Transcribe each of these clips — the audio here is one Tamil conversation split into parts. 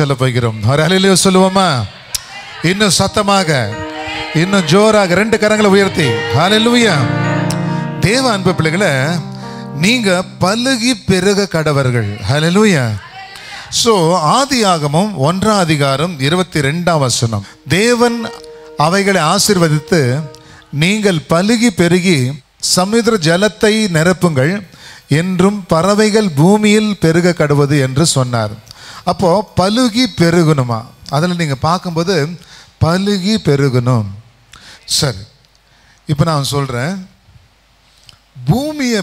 சொல்ல போகிறோம். ஒரு ஹல்லேலூயா சொல்லுவோமா? இன்னும் சத்தமாக, இன்னும் ஜோராக 2 கரங்களை உயர்த்தி ஹல்லேலூயா. தேவ அன்பு பிள்ளைகளை, நீங்க பலுகி பெருக கடவர்கள். ஹல்லேலூயா. ஸோ ஆதியாகமம் 1ஆம் அதிகாரம் 22ஆம் வசனம், தேவன் அவைகளை ஆசீர்வதித்து நீங்கள் பலுகி பெருகி சமுத்திர ஜலத்தை நிரப்புங்கள் என்றும் பறவைகள் பூமியில் பெருக கடுவது என்று சொன்னார். அப்போ பலுகி பெருகணுமா? அதில் நீங்கள் பார்க்கும்போது பலுகி பெருகணும். சரி, இப்போ நான் சொல்கிறேன், பூமியை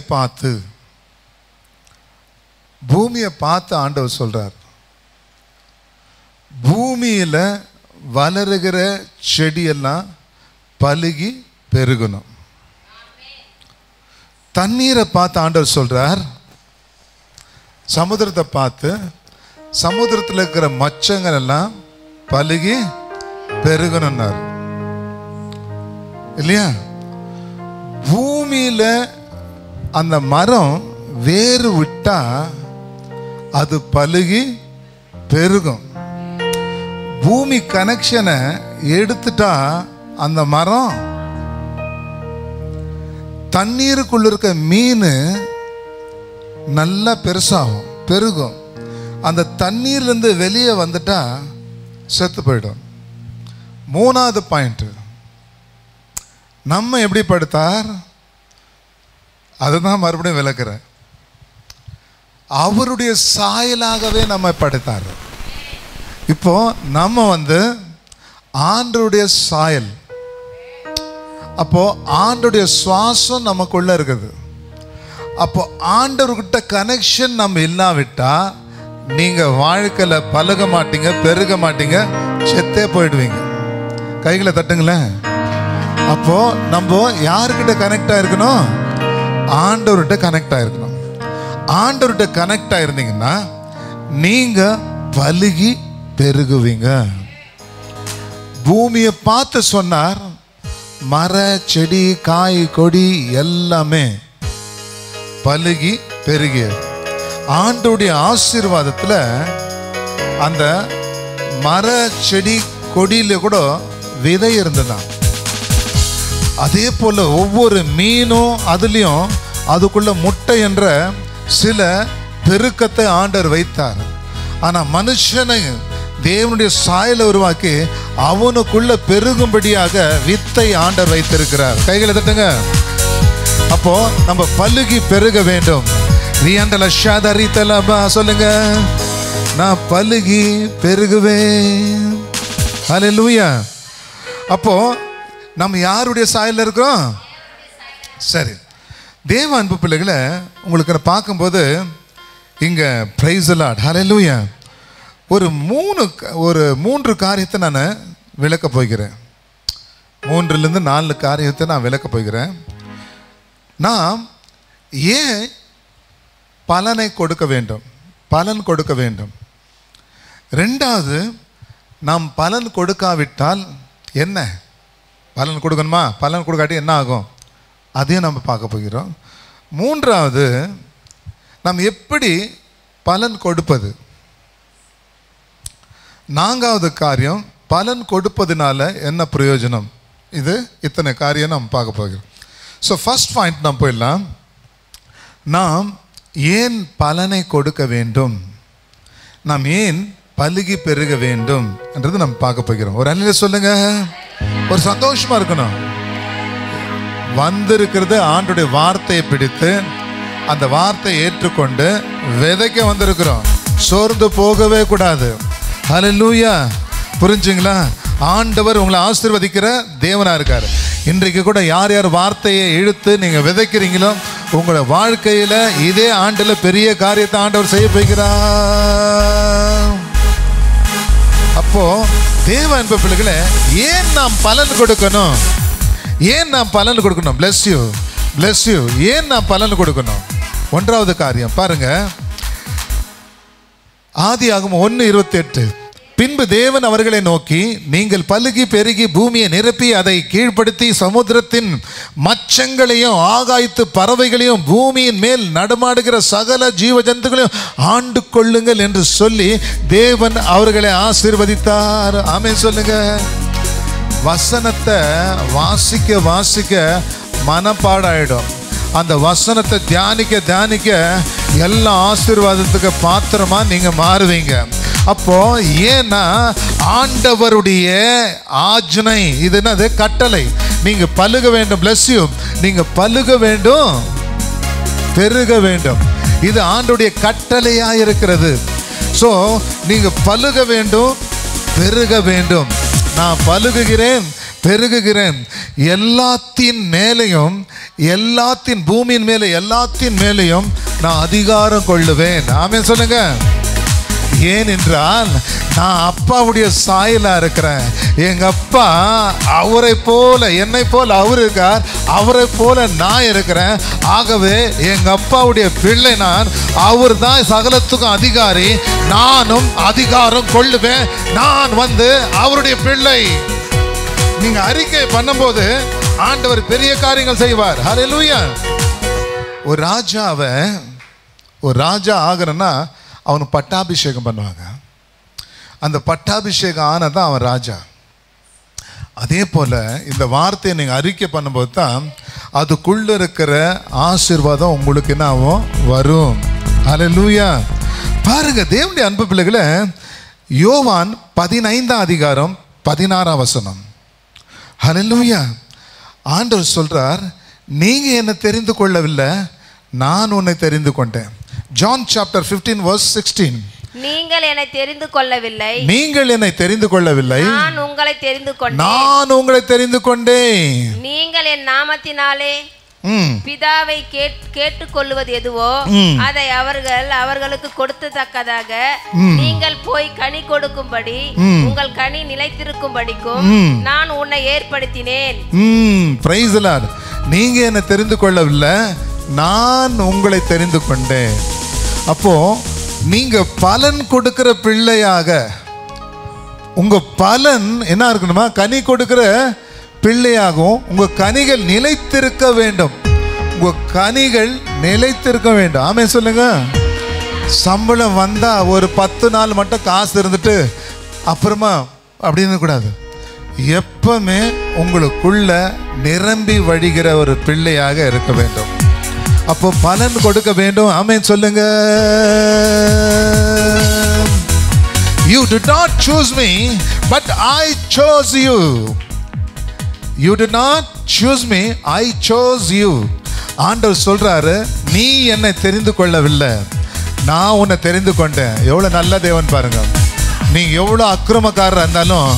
பார்த்து ஆண்டவர் சொல்றார், பூமியில் வளருகிற செடியெல்லாம் பலுகி பெருகணும். தண்ணீரை பார்த்து ஆண்டவர் சொல்றார், சமுத்திரத்தை பார்த்து சமுத்திரத்தில் இருக்கிற மச்சங்கள் எல்லாம் பலுகி பெருகணும்னார் இல்லையா? பூமியில அந்த மரம் வேறு விட்டா அது பலுகி பெருகும். பூமி கனெக்ஷனை எடுத்துட்டா அந்த மரம், தண்ணீருக்குள்ள இருக்க மீன் நல்லா பெருசாகும், பெருகும். அந்த தண்ணீர்லேருந்து வெளியே வந்துட்டா செத்து போயிடும். 3வது பாயிண்ட், நம்ம எப்படி படுத்தார் அதுதான் மறுபடியும் விளக்குறேன். அவருடைய சாயலாகவே நம்ம படைத்தார். இப்போ நம்ம ஆண்டவருடைய சாயல். அப்போ ஆண்டவருடைய சுவாசம் நமக்குள்ள இருக்குது. அப்போ ஆண்டவர்கிட்ட கனெக்ஷன் நம்ம இல்லாவிட்டா நீங்க வாழ்க்கையில பழக மாட்டீங்க, பெருக மாட்டீங்க, செத்தே போயிடுவீங்க. கைகளை தட்டுங்களேன். அப்போ நம்ம யாருக்கிட்ட கனெக்ட் ஆயிருக்கணும்? ஆண்டவர்கிட்ட கனெக்ட் ஆயிருக்கணும். ஆண்டவர்கிட்ட கனெக்ட் ஆயிருந்தீங்கன்னா நீங்க பலுகி பெருகுவீங்க. பூமியை பார்த்து சொன்னார், மர செடி காய் கொடி எல்லாமே பலுகி பெருகிய. ஆண்டவருடைய ஆசீர்வாதத்துல அந்த மர செடி கொடியில கூட விதை இருந்ததான். அதே போல ஒவ்வொரு மீனும் அதுலயும் அதுக்குள்ள முட்டை என்ற சில பெருக்கத்தை ஆண்டவர் வைத்தார். ஆனா மனுஷனை தேவனுடைய சாயலை உருவாக்கி அவனுக்குள்ள பெருகும்படியாக வித்தை ஆண்டவர் வைத்திருக்கிறார். கைகளை தட்டுங்க. அப்போ நம்ம பலுகி பெருக வேண்டும். சொல்லுங்க, நான் பலுகி பெருகுவேன். ஹல்லேலூயா. அப்போ நம்ம யாருடைய சாயல்ல இருக்கிறோம்? சரி, தேவ அன்பு பிள்ளைகளை, உங்களுக்கு பார்க்கும்போது இங்க பிரைஸ் தி லார்ட், ஹல்லேலூயா, ஒரு 3 காரியத்தை நான் விளக்க போகிறேன். 3லிருந்து 4 காரியத்தை நான் விளக்க போகிறேன். நாம் ஏன் பலனை கொடுக்க வேண்டும், பலன் கொடுக்க வேண்டும். 2வது, நாம் பலன் கொடுக்காவிட்டால் என்ன, பலன் கொடுக்கணுமா, பலன் கொடுக்காட்டி என்ன ஆகும், அதையும் நம்ம பார்க்க போகிறோம். 3வது, நாம் எப்படி பலன் கொடுப்பது. 4வது காரியம், பலன் கொடுப்பதனால என்ன பிரயோஜனம். இது இத்தனை காரியம் நாம் பார்க்க போகிறோம். ஸோ ஃபர்ஸ்ட் பாயிண்ட் நாம் போயிடலாம். நாம் ஏன் பலனை கொடுக்க வேண்டும், நாம் ஏன் பலுகி பெருக வேண்டும் என்றது நம்ம பார்க்க போகிறோம். ஒரு அல்லேலூயா சொல்லுங்க. ஒரு சந்தோஷமா இருக்கணும். வந்திருக்கிறது ஆண்டவருடைய வார்த்தையை பிடித்து அந்த வார்த்தையை ஏற்றுக்கொண்டு விதைக்க வந்திருக்கிறோம். சோர்ந்து போகவே கூடாது. ஹல்லேலூயா. புரிஞ்சுங்களா? ஆண்டவர் உங்களை ஆசீர்வதிக்கிற தேவனா இருக்காரு. இன்றைக்கு கூட யார் யார் வார்த்தையை இழுத்து நீங்க விதைக்கிறீங்களோ உங்களோட வாழ்க்கையில இதே ஆண்டுல பெரிய காரியத்தை ஆண்டவர் செய்ய போகிறார். அப்போ தேவ அன்பு பிள்ளைகளே, ஏன் நாம் பலன் கொடுக்கணும், ஏன் நாம் பலன் கொடுக்கணும், bless you, bless you, ஏன் நாம் பலன் கொடுக்கணும். 1வது காரியம் பாருங்க, ஆதியாகமம் 1:28, பின்பு தேவன் அவர்களை நோக்கி, நீங்கள் பலுகி பெருகி பூமியை நிரப்பி அதை கீழ்ப்படுத்தி சமுத்திரத்தின் மச்சங்களையும் ஆகாயத்து பறவைகளையும் பூமியின் மேல் நடமாடுகிற சகல ஜீவ ஜந்துகளையும் ஆண்டு கொள்ளுங்கள் என்று சொல்லி தேவன் அவர்களை ஆசீர்வதித்தார். ஆமென் சொல்லுங்க. வசனத்தை வாசிக்க வாசிக்க மனப்பாடாயிடும். அந்த வசனத்தை தியானிக்க தியானிக்க எல்லா ஆசீர்வாதத்துக்கு பாத்திரமா நீங்க மாறுவீங்க. அப்போ ஏன்னா ஆண்டவருடைய ஆஜ்ஞை, இது என்னது? கட்டளை. நீங்க பலுக வேண்டும். bless you. நீங்க பலுக வேண்டும், பெருக வேண்டும். இது ஆண்டவருடைய கட்டளையா இருக்கிறது. சோ நீங்க பலுக வேண்டும், பெருக வேண்டும். நான் பலுகுகிறேன், பெருகுகிறேன். எல்லாத்தின் மேலையும், எல்லாத்தின் பூமியின் மேலே எல்லாத்தின் மேலையும் நான் அதிகாரம் கொள்ளுவேன். ஆமென் சொல்லுங்க. ஏனென்றால் நான் அப்பாவுடைய சாயலா இருக்கிறேன். எங்க அப்பா அவரை போல, என்னை போல அவர் இருக்கார், அவரை போல நான் இருக்கிறேன். ஆகவே எங்க அப்பாவுடைய பிள்ளை நான். அவர் தான் சகலத்துக்கும் அதிகாரி. நானும் அதிகாரம் கொள்ளுவேன். நான் அவருடைய பிள்ளை. நீங்க அறிக்கை பண்ணும்போது ஆண்டவர் பெரிய காரியங்கள் செய்வார். ஹல்லேலூயா. ஒரு ராஜா ஆகிறன்னா அவனுக்கு பட்டாபிஷேகம் பண்ணுவாங்க. அந்த பட்டாபிஷேகம் ஆனதான் அவன் ராஜா. அதே போல இந்த வார்த்தையை நீங்க அறிக்கை பண்ணும்போது தான் அதுக்குள்ள இருக்கிற ஆசீர்வாதம் உங்களுக்கு என்ன ஆகும்? வரும். ஹல்லேலூயா. பாருங்க தேவனுடைய அன்பு பிள்ளைகளை, யோவான் 15:16. ஹல்லேலூயா. ஆண்டவர் சொல்றார், நீங்க என்னை தெரிந்து கொள்ளவில்லை, நான் உன்னை தெரிந்து கொண்டேன். John chapter 15:16. நீங்கள் என்னை தெரிந்து கொள்ளவில்லை, நீங்கள் என்னை தெரிந்து கொள்ளவில்லை, நான் உங்களை தெரிந்து கொண்டேன். நான் உங்களை தெரிந்து கொண்டேன். நீங்கள் என் நாமத்தினாலே பிதாவை கேட்டுக்கொள்வது எதுவோ அதை அவர்களுக்கு கொடுத்ததக்கதாக நீங்கள் போய் கனி கொடுக்கும்படி உங்கள் கனி நிலைத்திருக்கும்படிக்கும் நான் உன்னை ஏற்படுத்தினேன். Price the Lord. நீங்க என்ன தெரிந்து கொள்ளவில்லை, நான் உங்களை தெரிந்து கொண்டேன். அப்போ நீங்க பலன் கொடுக்கிற பிள்ளையாக, உங்க பலன் என்ன இருக்கணுமா? கனி கொடுக்கிற பிள்ளையாகவும் உங்க கனிகள் நிலைத்திருக்க வேண்டும். உங்க கனிகள் நிலைத்திருக்க வேண்டும். ஆமென் சொல்லுங்க. சம்பளம் வந்தா ஒரு 10 நாள் மட்டும் காசு இருந்துட்டு அப்புறமா அப்படின்னு கூடாது. எப்பவுமே உங்களுக்குள்ள நிரம்பி வழிகிற ஒரு பிள்ளையாக இருக்க வேண்டும். அப்போ பலன் கொடுக்க வேண்டும். ஆமென் சொல்லுங்க. You did not choose me, but I chose you. You did not choose me, I chose you. ஆண்டவர் சொல்றாரு, நீ என்னை தெரிந்து கொள்ளவில்லை, நான் உன்னை தெரிந்து கொண்டேன். எவ்வளவு நல்ல தேவன் பாருங்க. நீங்க எவ்வளவு அக்கிரமக்காரர் இருந்தாலும்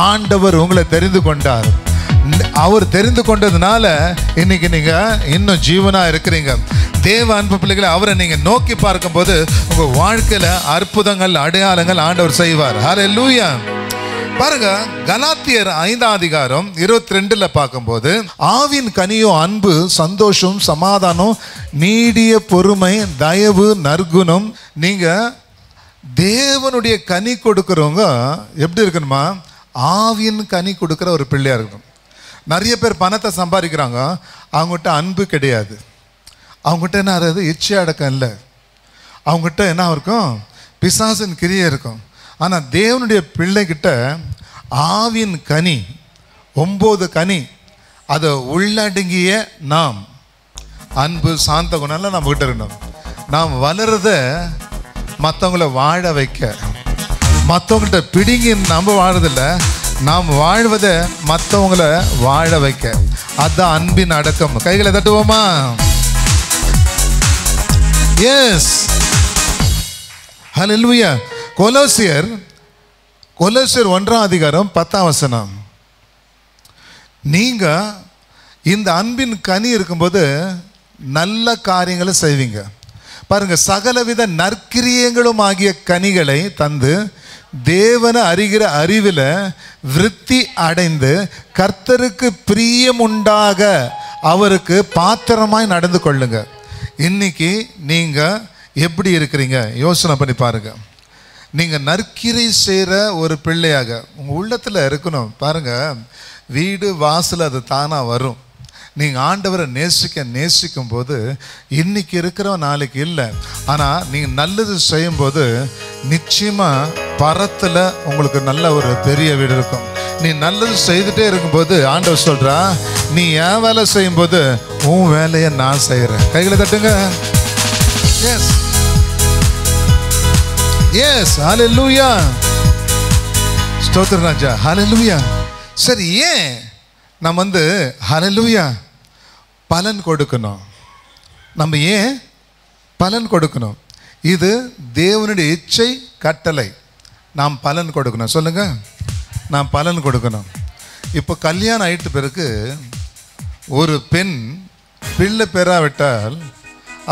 ஆண்டவர் உங்களை தெரிந்து கொண்டார். அவர் தெரிந்து கொண்டதுனால இன்னைக்கு நீங்க இன்னும் ஜீவனா இருக்கிறீங்க. தேவ அன்பு பிள்ளைகளை, அவரை நீங்க நோக்கி பார்க்கும்போது உங்க வாழ்க்கையில அற்புதங்கள், அடையாளங்கள் ஆண்டவர் செய்வார். ஹல்லேலூயா. பாருங்க, கலாத்தியர் 5:22 பார்க்கும்போது, ஆவின் கனியோ அன்பு, சந்தோஷம், சமாதானம், நீடிய பொறுமை, தயவு, நற்குணம். நீங்க தேவனுடைய கனி கொடுக்கிறவங்க எப்படி இருக்கணுமா? ஆவின் கனி கொடுக்கிற ஒரு பிள்ளையா இருக்கணும். நிறைய பேர் பணத்தை சம்பாதிக்கிறாங்க, அவங்ககிட்ட அன்பு கிடையாது. அவங்ககிட்ட என்ன ஆகுது? இச்சை அடக்கம் இல்லை. அவங்ககிட்ட என்ன இருக்கும்? பிசாசின் கிரியை இருக்கும். ஆனால் தேவனுடைய பிள்ளைகிட்ட ஆவின் கனி 9 கனி, அதை உள்ளடங்கிய நாம் அன்பு, சாந்த குணம்லாம் நம்மகிட்ட இருக்கணும். நாம் வளர்றத மற்றவங்கள வாழ வைக்க, மற்றவங்கள்ட்ட பிடிங்கி நம்ம வாழறதில்ல, நாம் வாழ்வதை மற்றவங்களை வாழ வைக்க. அதுதான் அன்பின் அடக்கம். கைகளை தட்டுவோமா? எஸ், ஹல்லேலூயா. கொலோசியர் 1:10. நீங்க இந்த அன்பின் கனி இருக்கும்போது நல்ல காரியங்களை செய்வீங்க. பாருங்க, சகலவித நற்கிரியங்களும் ஆகிய கனிகளை தந்து தேவனை அறிகிற அறிவில் விருத்தி அடைந்து கர்த்தருக்கு பிரியம் உண்டாக அவருக்கு பாத்திரமாய் நடந்து கொள்ளுங்க. இன்னைக்கு நீங்க எப்படி இருக்கிறீங்க யோசனை பண்ணி பாருங்க. நீங்கள் நற்கிரை செய்கிற ஒரு பிள்ளையாக உங்கள் உள்ளத்தில் இருக்கணும். பாருங்கள், வீடு வாசல் அது தானாக வரும். நீங்கள் ஆண்டவரை நேசிக்கும் போது இன்னைக்கு இருக்கிறவன் நாளைக்கு இல்லை. ஆனால் நீங்கள் நல்லது செய்யும்போது நிச்சயமாக பரத்தில் உங்களுக்கு நல்ல ஒரு பெரிய வீடு இருக்கும். நீ நல்லது செய்துட்டே இருக்கும்போது ஆண்டவர் சொல்கிறா, நீ என் வேலை செய்யும்போது உன் வேலையை நான் செய்கிறேன். கைகளை தட்டுங்க. எஸ் எஸ், ஹல்லேலூயா, ஸ்தோத்திரம் ராஜா, ஹல்லேலூயா. சரி, ஏன் நம்ம ஹல்லேலூயா பலன் கொடுக்கணும்? நம்ம ஏன் பலன் கொடுக்கணும்? இது தேவனுடைய இச்சை, கட்டளை. நாம் பலன் கொடுக்கணும். சொல்லுங்க, நாம் பலன் கொடுக்கணும். இப்போ கல்யாணம் ஆயிட்டு பிறகு ஒரு பெண் பிள்ளை பெறாவிட்டால்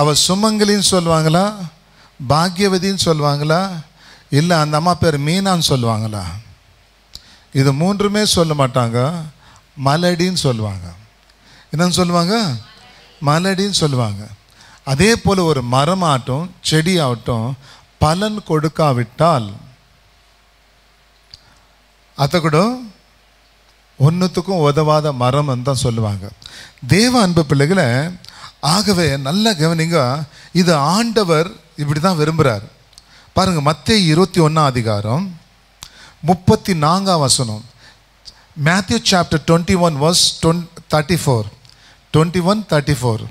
அவள் சுமங்கலின்னு சொல்லுவாங்களா, பாக்யவதின்னு சொல்லுவாங்களா, இல்லை அந்த அம்மா பேர் மீனான்னு சொல்லுவாங்களா? இது மூன்றுமே சொல்ல மாட்டாங்க, மலடின்னு சொல்லுவாங்க. என்னன்னு சொல்லுவாங்க? மலடின்னு சொல்லுவாங்க. அதே போல் ஒரு மரமாகட்டும் செடி ஆகட்டும் பலன் கொடுக்காவிட்டால் அதை கூட ஒன்றுத்துக்கும் உதவாத மரம் தான் சொல்லுவாங்க. தேவ அன்பு பிள்ளைகளை, ஆகவே நல்ல கவனிங்க, இது ஆண்டவர் இப்படி தான் விரும்புகிறார். பாருங்கள், மத்தேயு 21 அதிகாரம் 34 வசனம். Matthew chapter 21 verse 34. 21:34.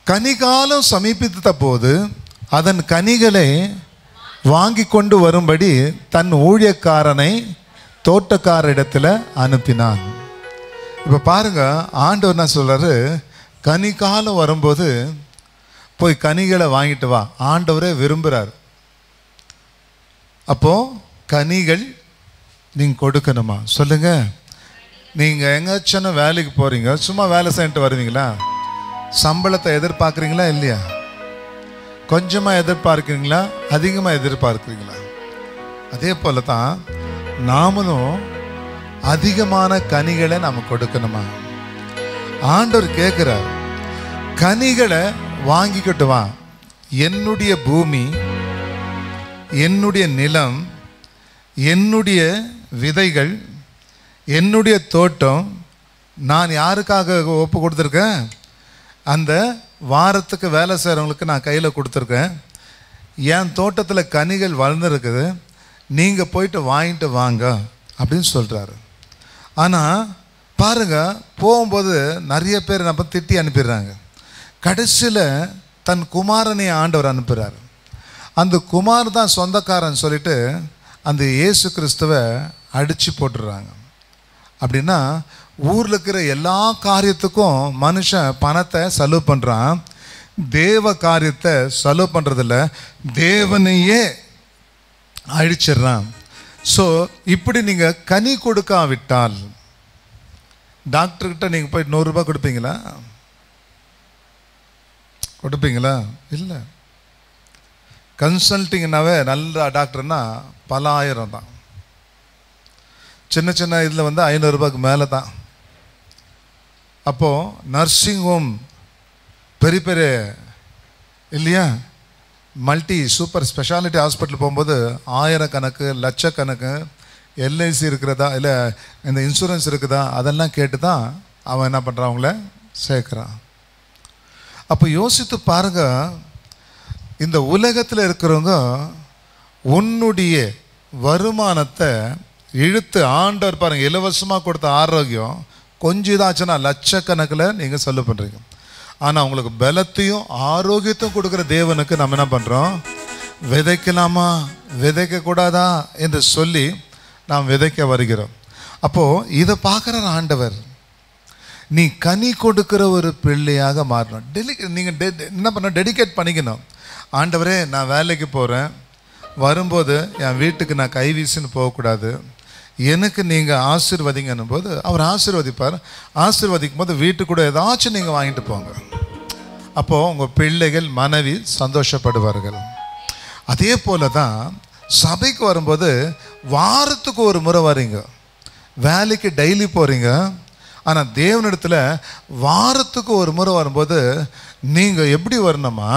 கனிகாலம் சமீபித்த போது அதன் கனிகளை வாங்கி கொண்டு வரும்படி தன் ஊழியக்காரனை தோட்டக்காரிடத்தில் அனுப்பினான். இப்போ பாருங்க, ஆண்டவர் என்ன சொல்றாரு, கனிகாலம் வரும்போது போய் கனிகளை வாங்கிட்டு வா. ஆண்டவரே விரும்புகிறார். அப்போ கனிகள் நீங்கள் கொடுக்கணுமா? சொல்லுங்க. நீங்கள் எங்கேயாச்சும் வேலைக்கு போகிறீங்க, சும்மா வேலை செய்யிட்டு வருவீங்களா? சம்பளத்தை எதிர்பார்க்குறீங்களா இல்லையா? கொஞ்சமாக எதிர்பார்க்குறீங்களா, அதிகமாக எதிர்பார்க்குறீங்களா? அதே போல தான் நாமளும் அதிகமான கனிகளை நம்ம கொடுக்கணுமா? ஆண்டவர் கேட்குறார், கனிகளை வாங்கிக்கிட்டு வா. என்னுடைய பூமி, என்னுடைய நிலம், என்னுடைய விதைகள், என்னுடைய தோட்டம் நான் யாருக்காக ஒப்பு கொடுத்துருக்கேன்? அந்த வாரத்துக்கு வேலை செய்கிறவங்களுக்கு நான் கையில் கொடுத்துருக்கேன். என் தோட்டத்தில் கனிகள் வளர்ந்துருக்குது, நீங்கள் போயிட்டு வாங்கிட்டு வாங்க அப்படின்னு சொல்கிறாரு. ஆனால் பாருங்கள், போகும்போது நிறைய பேர் நம்ம திட்டி அனுப்பிடுறாங்க. கடைசியில் தன் குமாரனை ஆண்டவர் அனுப்புகிறார். அந்த குமார் தான் சொந்தக்காரன் சொல்லிட்டு அந்த இயேசு கிறிஸ்துவை அடித்து போட்டுடுறாங்க. அப்படின்னா ஊரில் இருக்கிற எல்லா காரியத்துக்கும் மனுஷன் பணத்தை செலவு பண்ணுறான், தேவ காரியத்தை செலவு பண்ணுறதில்ல, தேவனையே அழிச்சிடுறான். ஸோ இப்படி நீங்கள் கனி கொடுக்காவிட்டால், டாக்டர்கிட்ட நீங்கள் போய் 100 ரூபாய் கொடுப்பீங்களா? கொடுப்பீங்களா? இல்லை. கன்சல்ட்டிங்னாவே நல்ல டாக்டர்னா பல ஆயிரம் தான். சின்ன சின்ன இதில் 500 ரூபாய்க்கு மேலே தான். அப்போது நர்சிங் ஹோம் பெரிய பெரிய இல்லையா, மல்டி சூப்பர் ஸ்பெஷாலிட்டி ஹாஸ்பிட்டல் போகும்போது ஆயிரக்கணக்கு, லட்சக்கணக்கு, எல்ஐசி இருக்கிறதா, இல்லை இந்த இன்சூரன்ஸ் இருக்குதா, அதெல்லாம் கேட்டு தான் அவன் என்ன பண்ணுறான், அவங்கள சேர்க்குறான். அப்போ யோசித்து பாருங்க, இந்த உலகத்தில் இருக்கிறவங்க உன்னுடைய வருமானத்தை இழுத்து, ஆண்டவர் பாருங்க இலவசமாக கொடுத்த ஆரோக்கியம் கொஞ்சம் இதாச்சுன்னா லட்சக்கணக்கில் நீங்கள் செலவு பண்ணுறீங்க. ஆனால் உங்களுக்கு பலத்தையும் ஆரோக்கியத்தையும் கொடுக்குற தேவனுக்கு நம்ம என்ன பண்ணுறோம்? விதைக்கலாமா விதைக்கக்கூடாதா என்று சொல்லி நாம் விதைக்க வருகிறோம். அப்போது இதை பார்க்குற ஆண்டவர், நீ கனி கொடுக்குற ஒரு பிள்ளையாக மாறணும். நீங்கள் என்ன பண்ண, டெடிகேட் பண்ணிக்கணும். ஆண்டவரே, நான் வேலைக்கு போகிறேன், வரும்போது என் வீட்டுக்கு நான் கைவீசின்னு போகக்கூடாது, எனக்கு நீங்கள் ஆசீர்வதிங்கன்னும் போது அவர் ஆசீர்வதிப்பார். ஆசீர்வதிக்கும் போது வீட்டுக்கு கூட ஏதாச்சும் நீங்கள் வாங்கிட்டு போங்க. அப்போது உங்கள் பிள்ளைகள், மனைவி சந்தோஷப்படுவார்கள். அதே போல தான் சபைக்கு வரும்போது வாரத்துக்கு ஒரு முறை வரீங்க, வேலைக்கு டெய்லி போகிறீங்க, ஆனால் தேவனிடத்தில் வாரத்துக்கு ஒரு முறை வரும்போது நீங்கள் எப்படி வரணுமா,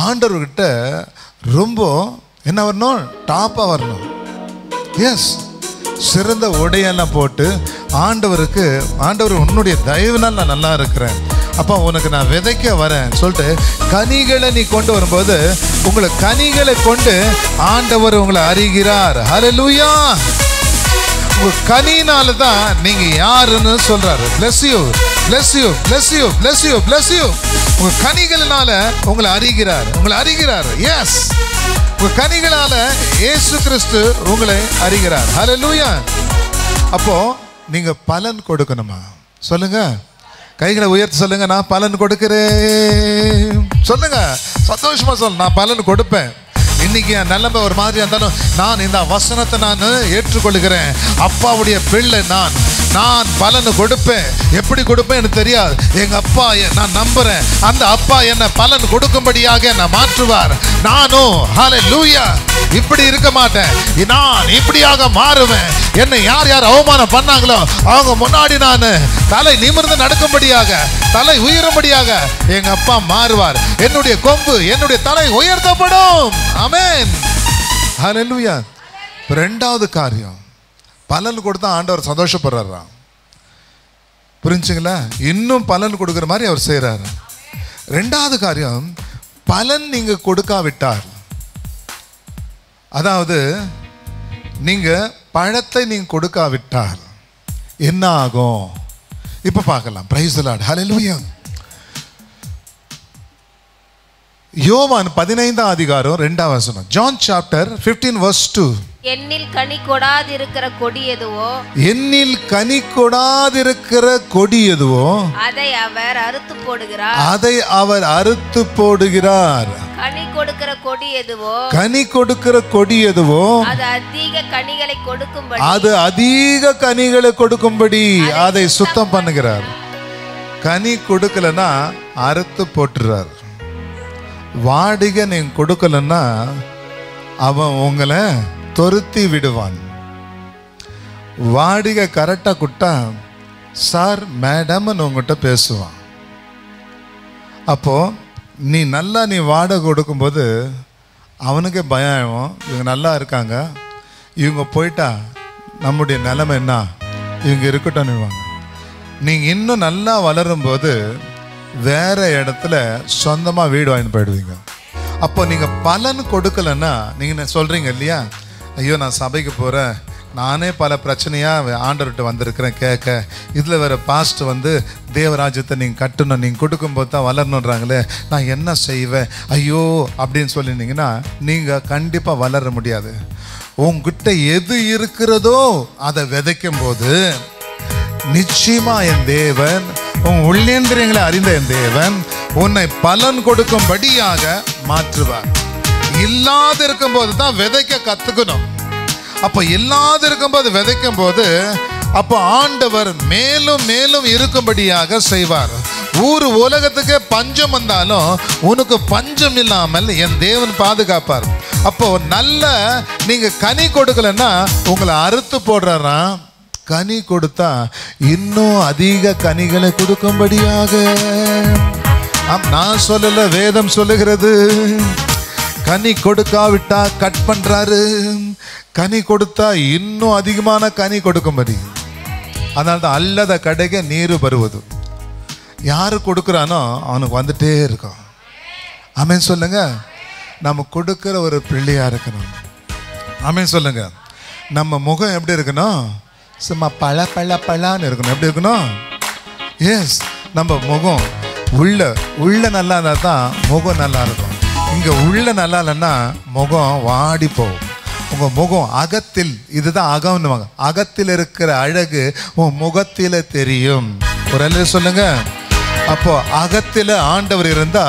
ஆண்டவர்கிட்ட ரொம்ப என்ன வரணும், டாப்பாக வரணும். எஸ், சிறந்த உடையெல்லாம் போட்டு ஆண்டவர் உன்னுடைய தயவுனால் நான் நல்லா இருக்கிறேன், அப்போ உனக்கு நான் விதைக்க வரேன் சொல்லிட்டு கனிகளை நீ கொண்டு வரும்போது உங்களை கனிகளை கொண்டு ஆண்டவர் உங்களை அறிகிறார். ஹல்லேலூயா. உங்க கனினால தான் நீங்க யாருன்னு சொல்றாரு. bless you, bless you, bless you, bless you, bless you. உங்க கனிகளால உங்களை அறிகிறார். எஸ், உங்க கனிகளால இயேசு கிறிஸ்து உங்களை அறிகிறார். ஹல்லேலூயா. அப்போ நீங்க பலன் கொடுக்கணுமா? சொல்லுங்க, கைகளை உயர்த்தி சொல்லுங்க, நான் பலன் கொடுக்கிறேன். சொல்லுங்க, சந்தோஷமா சொல்லுங்க, நான் பலன் கொடுப்பேன். இன்னைக்கு என் நிலைமை ஒரு மாதிரியா இருந்தாலும் நான் இந்த வசனத்தை நான் ஏற்றுக்கொள்கிறேன். அப்பாவுடைய பிள்ளை நான் பலன் கொடுப்பேன். எப்படி கொடுப்பேன் எனக்கு தெரியாது. எங்க அப்பா நான் நம்புறேன், அந்த அப்பா என்ன பலன் கொடுக்கும்படியாக என்ன மாற்றுவார். நானும் ஹல்லேலூயா இப்படி இருக்க மாட்டேன், நான் இப்படியாக மாறுவேன். என்னை யார் அவமானம் பண்ணாங்களோ அவங்க முன்னாடி நான் தலை நிமிர்ந்து நடக்கும்படியாக, தலை உயரும்படியாக எங்க அப்பா மாறுவார். என்னுடைய கொம்பு, என்னுடைய தலை உயர்த்தப்படும். ஆமென், ஹல்லேலூயா. ரெண்டாவது காரியம், பலன் கொடுத்தா ஆண்டவர் சந்தோஷப்படுறாரா? புரிஞ்சுங்களா? இன்னும் பலன் கொடுக்குற மாதிரி அவர் செய்யறாரு. ரெண்டாவது காரியம், பலன் நீங்க கொடுக்காவிட்டார், அதாவது நீங்க பழத்தை நீங்க கொடுக்காவிட்டார் என்ன ஆகும்? இப்ப பார்க்கலாம். Praise the Lord. ஹல்லேலூயா. யோவான் 15ஆம் அதிகாரம் 2ஆம் வசனம். John chapter 15 verse 2. என்னில் கனி கொடாதிருக்கிற கொடி எதுவோ, என்னில் கனி கொடாதிருக்கிற கொடி எதுவோ அதை அவர் அறுத்து போடுகிறார். கனி கொடுக்கிற கொடி எதுவோ அது அதிக கனிகளை கொடுக்கும்படி அதை சுத்தம் பண்ணுகிறார். கனி கொடுக்கலன்னா அறுத்து போட்டுறார். வாடிகை நீங்க கொடுக்கலன்னா அவன் உங்களை தொருத்தி விடுவான். வாடிகை கரெக்டா குட்டா சார் மேடம்னு உங்ககிட்ட பேசுவான். அப்போ நீ வாடகை கொடுக்கும்போது அவனுக்கே பயம் ஆகும், இவங்க நல்லா இருக்காங்க, இவங்க போயிட்டா நம்முடைய நிலைமை என்ன, இவங்க இருக்கட்டும். நீங்கள் இன்னும் நல்லா வளரும்போது வேற இடத்துல சொந்தமாக வீடு வாங்கி போயிடுவீங்க. அப்போ நீங்கள் பலன் கொடுக்கலன்னா நீங்கள் சொல்கிறீங்க இல்லையா, ஐயோ நான் சபைக்கு போகிறேன், நானே பல பிரச்சனையாக ஆண்டவர்கிட்ட வந்திருக்கிறேன் கேட்க, இதில் வேறு பாஸ்ட் தேவராஜ்யத்தை நீங்கள் கட்டணும், நீங்கள் கொடுக்கும்போது தான் வளரணுன்றாங்களே, நான் என்ன செய்வேன் ஐயோ அப்படின்னு சொல்லியிருந்தீங்கன்னா நீங்கள் கண்டிப்பாக வளர முடியாது. உங்ககிட்ட எது இருக்கிறதோ அதை விதைக்கும் போது நிச்சயமா என் தேவன், உன் உள்ளேந்திரியங்களை அறிந்த என் தேவன் உன்னை பலன் கொடுக்கும்படியாக மாற்றுவார். இல்லாது இருக்கும்போது தான் விதைக்க கத்துக்கணும். அப்போ இல்லாது இருக்கும்போது விதைக்கும் போது அப்போ ஆண்டவர் மேலும் மேலும் இருக்கும்படியாக செய்வார். உலகத்துக்கு பஞ்சம் வந்தாலும் உனக்கு பஞ்சம் இல்லாமல் என் தேவன் பாதுகாப்பார். அப்போ நல்ல நீங்க கனி கொடுக்கலன்னா உங்களை அறுத்து போடுறாராம். கனி கொடுத்தா இன்னும் அதிக கனிகளை கொடுக்கும்படியாக. நான் சொல்லல, வேதம் சொல்லுகிறது. கனி கொடுக்காவிட்டா கட் பண்றாரு, கனி கொடுத்தா இன்னும் அதிகமான கனி கொடுக்கும்படி. அதனால தான் அல்லத கடைக நீரு வருவது. யாரு கொடுக்குறானோ அவனுக்கு வந்துட்டே இருக்கும். ஆமென் சொல்லுங்க. நம்ம கொடுக்கிற ஒரு பிள்ளையா இருக்கணும். ஆமென் சொல்லுங்க. நம்ம முகம் எப்படி இருக்கணும்? சும்மா பழான்னு இருக்கணும். எப்படி இருக்கணும்? எஸ், நம்ம முகம் உள்ள நல்லா இருந்தால் தான் முகம் நல்லா இருக்கும். இங்கே உள்ள நல்லா இல்லைன்னா முகம் வாடி போகும். உங்கள் முகம் அகத்தில், இதுதான் அகம்னுவாங்க, அகத்தில் இருக்கிற அழகு உன் முகத்தில் தெரியும். ஒரு அல்ல சொல்லுங்க. அப்போ அகத்தில் ஆண்டவர் இருந்தா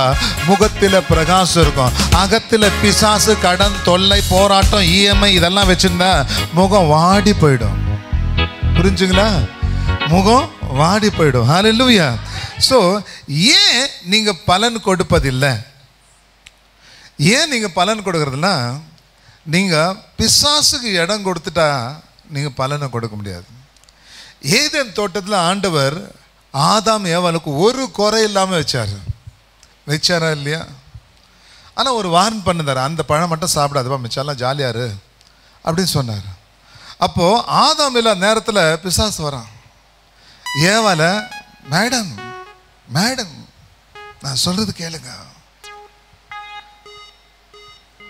முகத்தில் பிரகாசம் இருக்கும். அகத்தில் பிசாசு, கடன் தொல்லை, போராட்டம், இஎம்ஐ இதெல்லாம் வச்சிருந்தா முகம் வாடி போயிடும். புரிஞ்சுங்களா? முகம் வாடி போயிடும். ஹல்லேலூயா. ஸோ ஏன் நீங்க பலன் கொடுப்பதில்லை? ஏன் நீங்க பலன் கொடுக்கறதுனா, நீங்க பிசாசுக்கு இடம் கொடுத்துட்டா நீங்க பலனை கொடுக்க முடியாது. ஏதேன் தோட்டத்தில் ஆண்டவர் ஆதாம் ஏவாளுக்கு ஒரு குறை இல்லாமல் வச்சாரா இல்லையா? ஆனால் ஒரு வார்ன் பண்ணுதார், அந்த பழம் மட்டும் சாப்பிடாதுப்பா, மிச்சம்லாம் ஜாலியாரு அப்படின்னு சொன்னார். அப்போது ஆதாம் இல்லாத நேரத்தில் பிசாசு வரான். ஏவால, மேடம் மேடம் நான் சொல்கிறது கேளுங்க,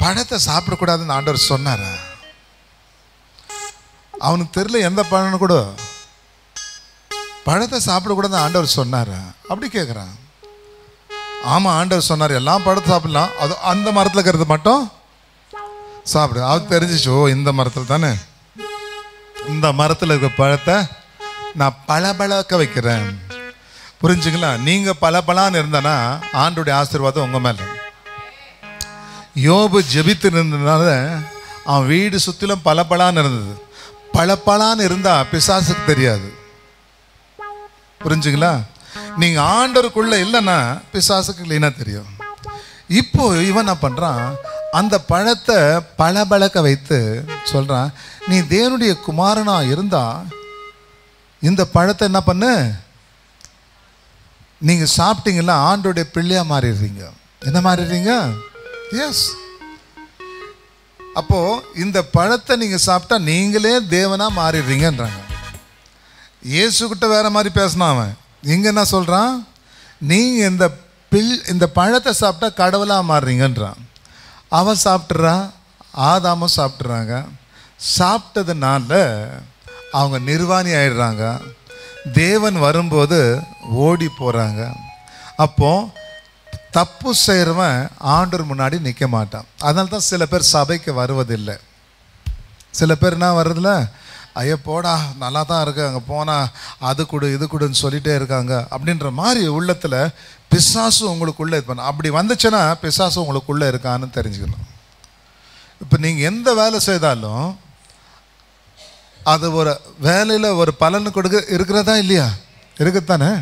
பழத்தை சாப்பிடக்கூடாதுன்னு ஆண்டவர் சொன்னார். அவனுக்கு தெரியல எந்த பழம்னு கூட, பழத்தை சாப்பிடக்கூடாதுன்னு ஆண்டவர் சொன்னார். அப்படி கேட்குறான். ஆமாம், ஆண்டவர் சொன்னார் எல்லா பழத்தை சாப்பிடலாம், அது அந்த மரத்தில் இருக்கிறது மட்டும் சாப்பிடு. அது தெரிஞ்சிச்சு, ஓ இந்த மரத்தில் தானே, இந்த மரத்தில் இருக்க பழத்தை நான் பழபழக்க வைக்கிறேன். புரிஞ்சுங்களா? நீங்கள் பழபழான்னு இருந்தனா ஆண்டோடைய ஆசீர்வாதம் உங்கள் மேலே. யோபு ஜெபித்து இருந்ததுனால அவன் வீடு சுற்றிலும் பழபழான்னு இருந்தது. பழபழான்னு இருந்தால் பிசாசுக்கு தெரியாது. புரிஞ்சுங்களா? நீங்கள் ஆண்டவருக்குள்ளே இல்லைன்னா பிசாசுக்கு இல்லைன்னா தெரியும். இப்போ இவன் என்ன பண்ணுறான், அந்த பழத்தை பழபழக்க வைத்து சொல்கிறான், நீ தேவனுடைய குமாரனா இருந்தா இந்த பழத்தை என்ன பண்ணு, நீங்கள் சாப்பிட்டீங்களா ஆண்டோடைய பிள்ளையா மாறிடுறீங்க. என்ன மாறிடுறீங்க? எஸ். அப்போ இந்த பழத்தை நீங்கள் சாப்பிட்டா நீங்களே தேவனா மாறிடுறீங்கன்றாங்க. இயேசுகிட்ட வேற மாதிரி பேசினான் அவன். இங்க என்ன சொல்றான், நீங்க இந்த பழத்தை சாப்பிட்டா கடவுளாக மாறுறீங்கன்றான். அவன் சாப்பிட்றான், ஆதாமும் சாப்பிட்றாங்க. சாப்பிட்டதுனால அவங்க நிர்வாணி ஆயிடுறாங்க. தேவன் வரும்போது ஓடி போகிறாங்க. அப்போ தப்பு செய்கிறவன் ஆண்டவர் முன்னாடி நிற்க மாட்டான். அதனால தான் சில பேர் சபைக்கு வருவதில்லை. சில பேர் என்ன வர்றதில்ல, ஐயோ போடா நல்லா தான் இருக்கு, அங்கே போனால் அது கொடு இது கொடுன்னு சொல்லிகிட்டே இருக்காங்க அப்படின்ற மாதிரி உள்ளத்தில் பிசாசு உங்களுக்குள்ளே இது பண்ண. அப்படி வந்துச்சுன்னா பிசாசு உங்களுக்குள்ளே இருக்கான்னு தெரிஞ்சுக்கணும். இப்போ நீங்கள் எந்த வேலை செய்தாலும் அது ஒரு வேலையில் ஒரு பலன் இருக்கிறதா இல்லையா? இருக்குத்தானே?